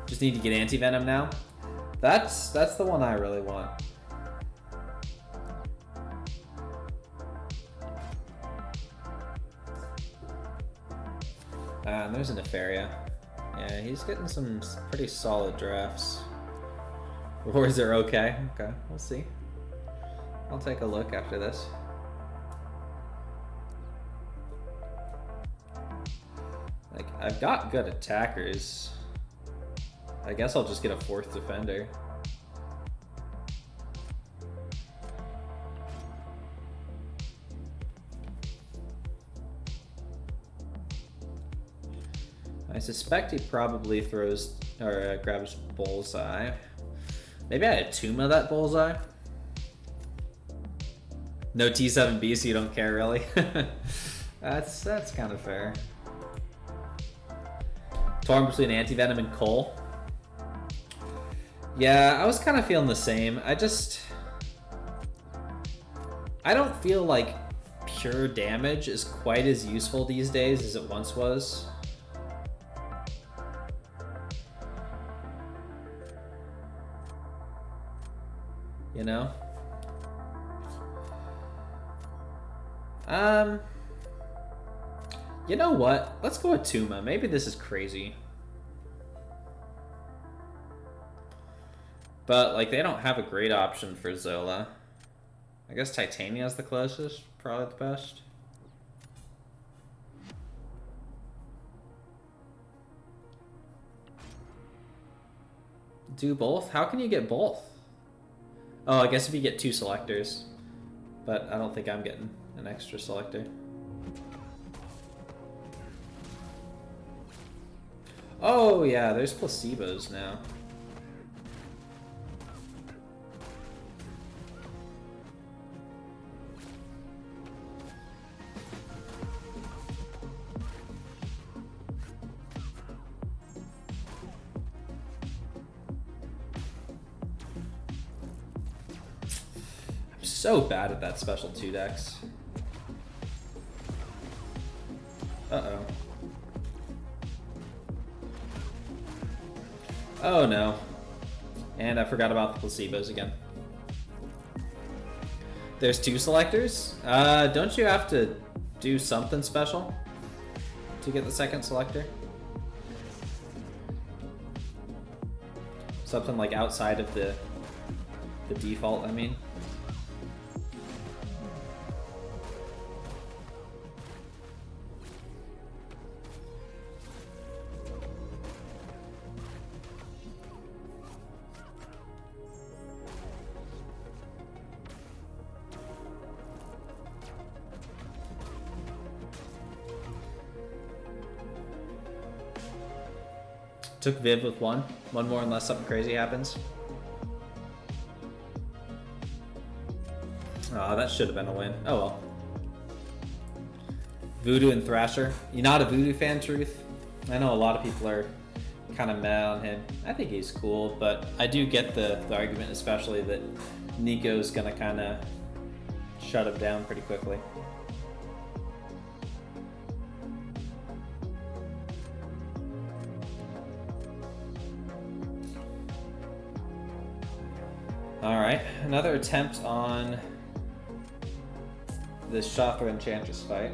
Just need to get Anti-Venom now. That's the one I really want. And there's a Nefaria. Yeah, he's getting some pretty solid drafts. Rewards are okay. Okay, we'll see. I'll take a look after this. Like, I've got good attackers. I guess I'll just get a 4th defender. I suspect he probably throws or grabs Bullseye. Maybe I Atuma that Bullseye. No T7B, so you don't care really. That's kind of fair. Torn between Anti-Venom and Cole. Yeah, I was kind of feeling the same. I don't feel like pure damage is quite as useful these days as it once was. You know? You know what? Let's go with Tuma. Maybe this is crazy. But, like, they don't have a great option for Zola. I guess Titania is the closest. Probably the best. Do both? How can you get both? Oh, I guess if you get 2 selectors. But I don't think I'm getting an extra selector. Oh, yeah, there's placebos now. I'm so bad at that special 2 decks. Uh-oh. Oh no. And I forgot about the placebos again. There's 2 selectors? Don't you have to do something special to get the 2nd selector? Something like outside of the default, I mean. Took Viv with 1 more unless something crazy happens. Oh, that should have been a win. Oh well. Voodoo and Thrasher. You're not a Voodoo fan, Truth? I know a lot of people are kind of mad on him. I think he's cool, but I do get the argument, especially that Nico's gonna kind of shut him down pretty quickly. All right, another attempt on this Shothra Enchantress fight.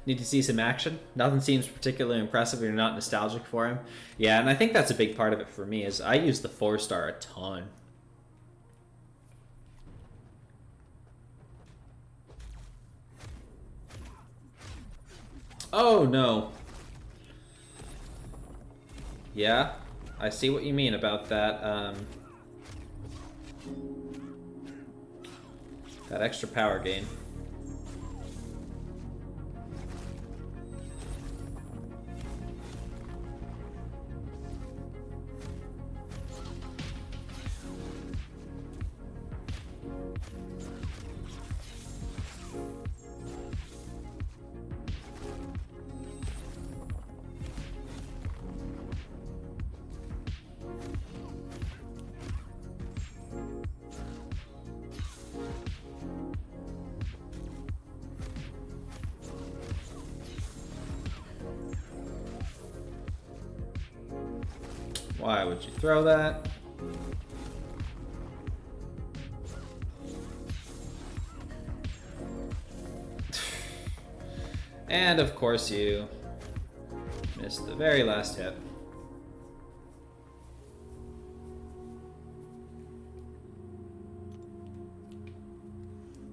Need to see some action. Nothing seems particularly impressive if you're not nostalgic for him. Yeah, and I think that's a big part of it for me is I use the 4-star a ton. Oh no. Yeah, I see what you mean about that. That extra power gain. Why would you throw that? And of course you missed the very last hit.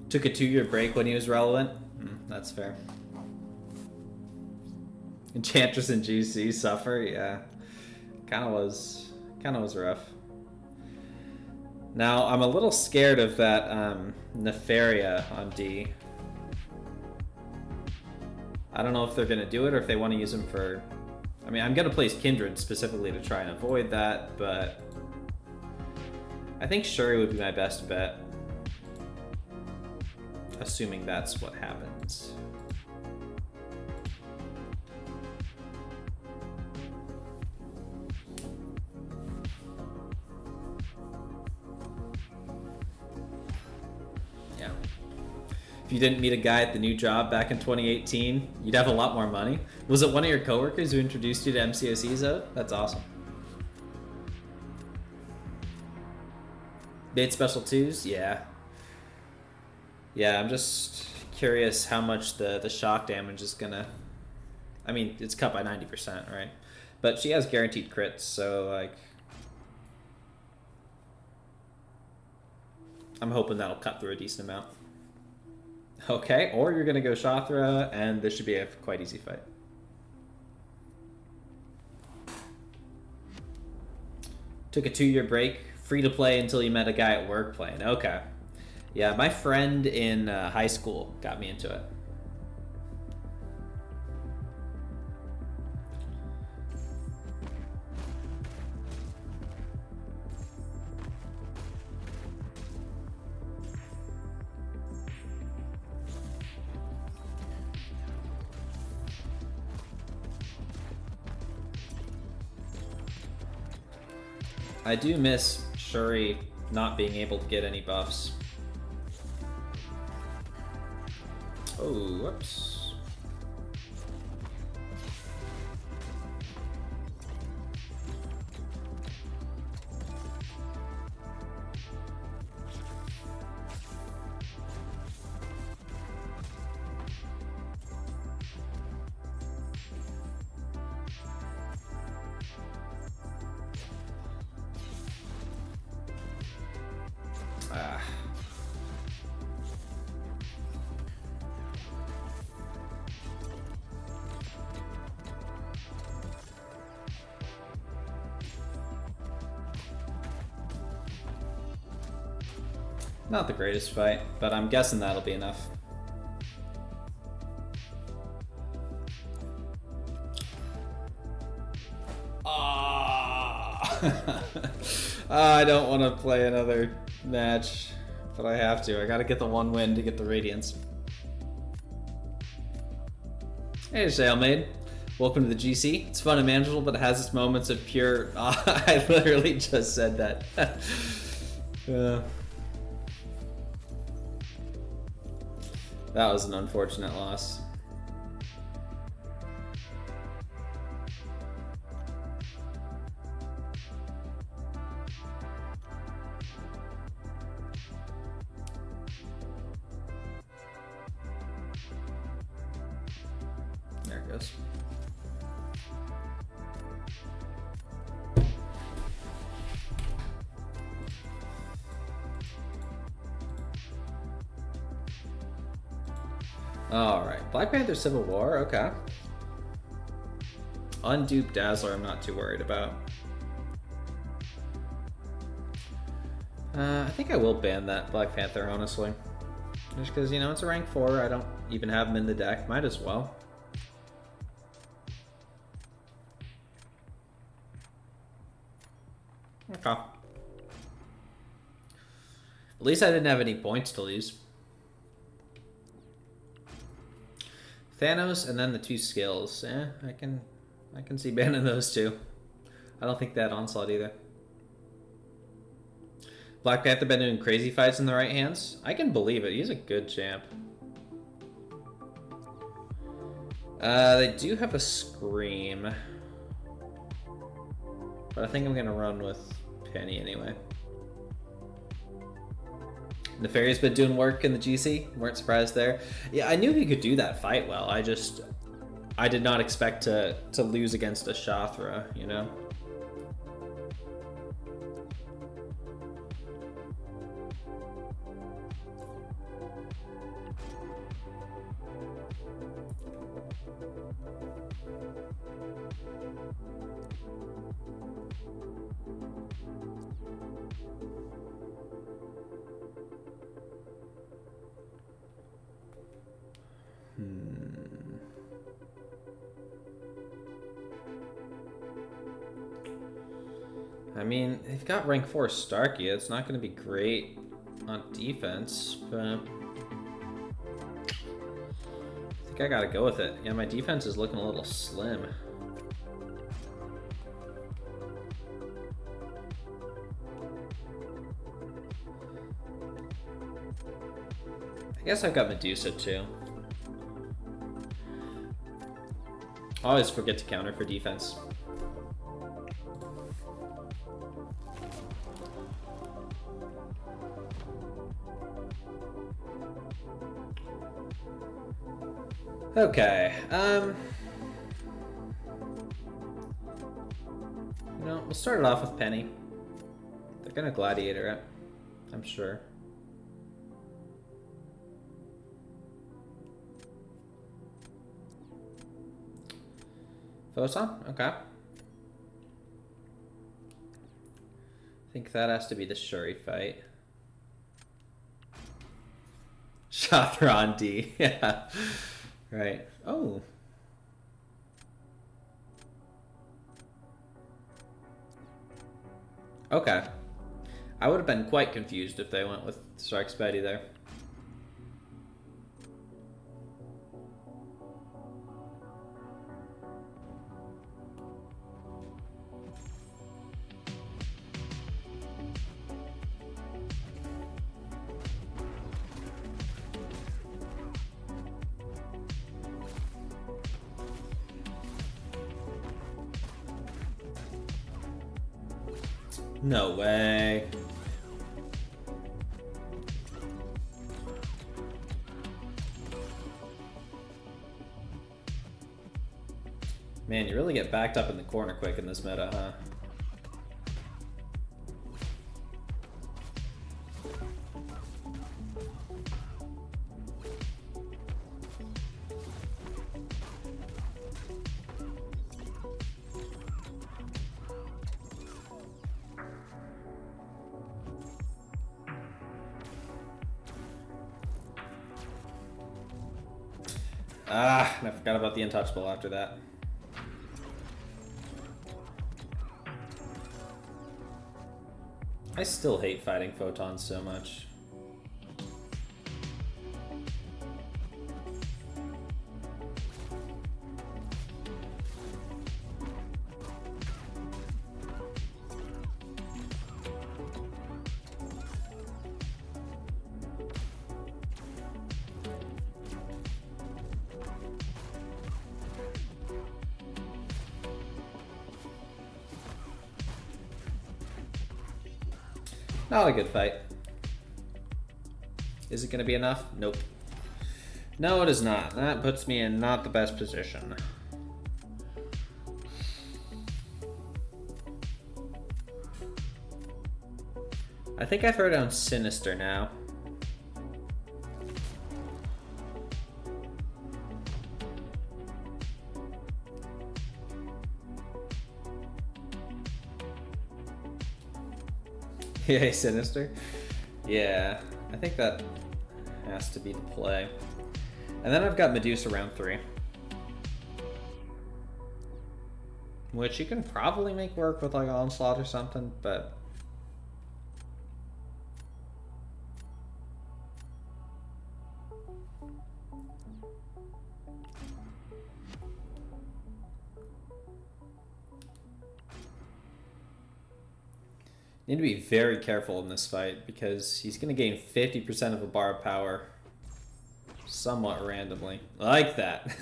Took a 2-year break when he was relevant. That's fair. Enchantress and GC suffer, yeah. Kind of was rough. Now I'm a little scared of that Nefaria on D. I don't know if they're gonna do it or if they want to use him for. I mean, I'm gonna place Kindred specifically to try and avoid that, but I think Shuri would be my best bet, assuming that's what happens. If you didn't meet a guy at the new job back in 2018, you'd have a lot more money. Was it one of your coworkers who introduced you to MCOCs though? That's awesome. Bait special 2s? Yeah. Yeah, I'm just curious how much the shock damage is gonna. I mean, it's cut by 90%, right? But she has guaranteed crits, so like I'm hoping that'll cut through a decent amount. Okay, or you're gonna go Shothra, and this should be a quite easy fight. Took a 2-year break, free to play until you met a guy at work playing. Okay. Yeah, my friend in high school got me into it. I do miss Shuri not being able to get any buffs. Oh, whoops. Not the greatest fight, but I'm guessing that'll be enough. I don't want to play another match. But I have to. I gotta get the one win to get the Radiance. Hey, Sailmaid. Welcome to the GC. It's fun and manageable, but it has its moments of pure... I literally just said that. That was an unfortunate loss. There it goes. Alright, Black Panther Civil War, okay. Undupe Dazzler I'm not too worried about. I think I will ban that Black Panther, honestly. Just because, you know, it's a rank 4, I don't even have him in the deck. Might as well. Okay. At least I didn't have any points to lose. Thanos and then the 2 skills. I can see banning those 2. I don't think that onslaught either. Black Panther been doing crazy fights in the right hands. I can believe it. He's a good champ. They do have a Scream, but I think I'm gonna run with Penny anyway. Nefarious been doing work in the GC. Weren't surprised there. Yeah, I knew he could do that fight well. I did not expect to lose against a Shathra, you know? I mean, they've got rank 4 Starky. It's not going to be great on defense, but I think I got to go with it. Yeah, my defense is looking a little slim. I guess I've got Medusa too. I always forget to counter for defense. Okay, you know, we'll start it off with Penny. They're gonna Gladiator it, I'm sure. Photon? Okay. I think that has to be the Shuri fight. Shathra D, yeah. Right. Oh. Okay. I would have been quite confused if they went with StarkSpidey there. No way. Man, you really get backed up in the corner quick in this meta, huh? Ah, and I forgot about the untouchable after that. I still hate fighting photons so much. Not a good fight. Is it going to be enough? Nope. No, it is not. That puts me in not the best position. I think I throw down Sinister now. Yay, Sinister. Yeah, I think that has to be the play. And then I've got Medusa round 3. Which you can probably make work with like Onslaught or something, but... Need to be very careful in this fight because he's going to gain 50% of a bar of power somewhat randomly. Like that.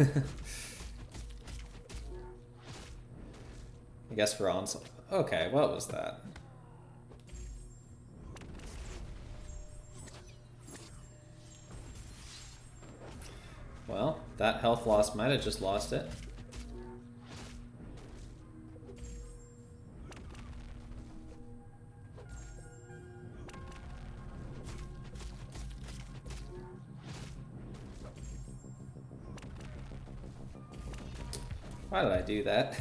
I guess for onslaught. Okay, what was that? Well, that health loss might have just lost it. Why did I do that?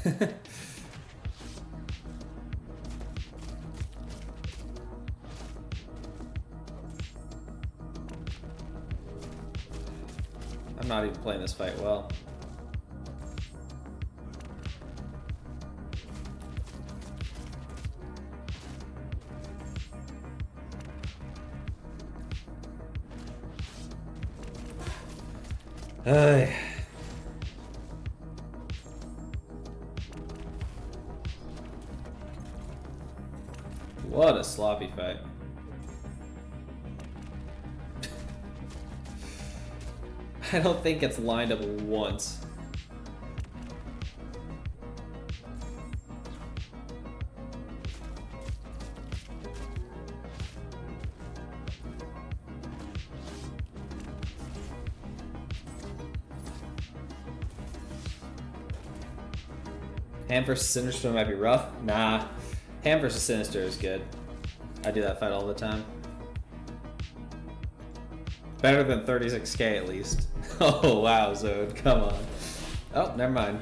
I'm not even playing this fight well. What a sloppy fight. I don't think it's lined up once. Ham versus Sinister might be rough. Nah. Ham versus Sinister is good. I do that fight all the time. Better than 36k at least. Oh wow, Zode, come on. Oh, never mind.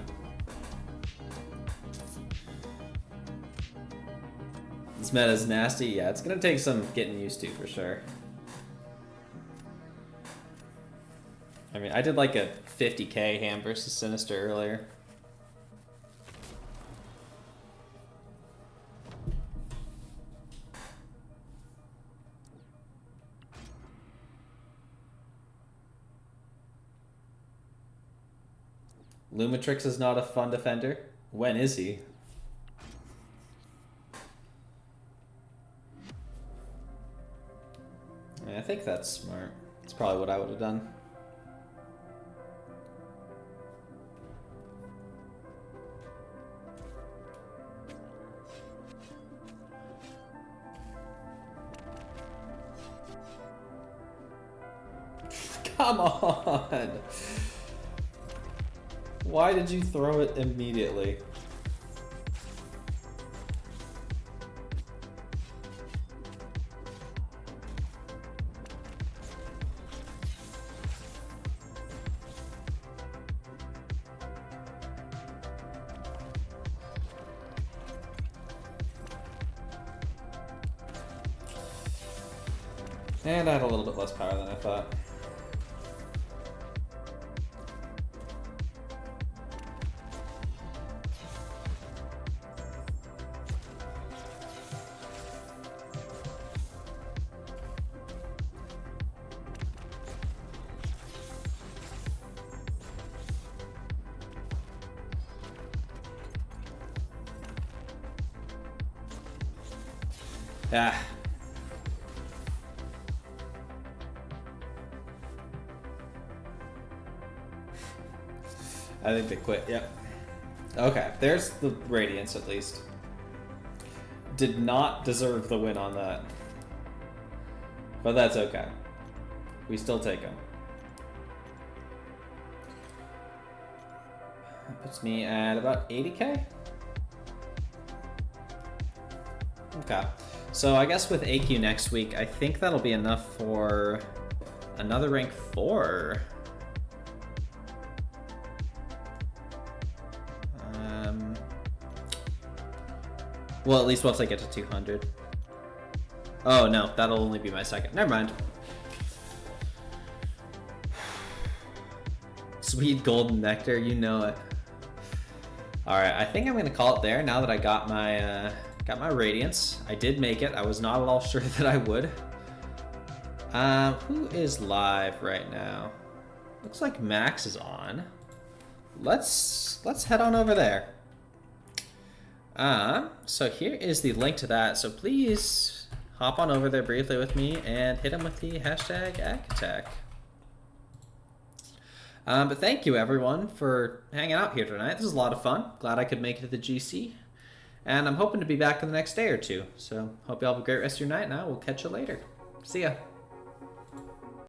This meta is nasty. Yeah, it's gonna take some getting used to for sure. I mean, I did like a 50k Ham versus Sinister earlier. Lumitrix is not a fun defender. When is he? I think that's smart. It's probably what I would have done. Come on! Why did you throw it immediately? And I had a little bit less power than I thought. Ah. I think they quit, yep. Okay, there's the Radiance at least. Did not deserve the win on that. But that's okay. We still take them. That puts me at about 80k. Okay. So I guess with AQ next week, I think that'll be enough for another rank 4. Well, at least once I get to 200. Oh no, that'll only be my second. Never mind. Sweet golden nectar, you know it. All right, I think I'm gonna call it there now that I got my radiance. I did make it. I was not at all sure that I would. Who is live right now? Looks like Max is on. Let's head on over there. So here is the link to that. So please hop on over there briefly with me and hit him with the hashtag #AckAttack. But thank you everyone for hanging out here tonight. This was a lot of fun. Glad I could make it to the GC. And I'm hoping to be back in the next day or two. So hope you all have a great rest of your night, and I will catch you later. See ya.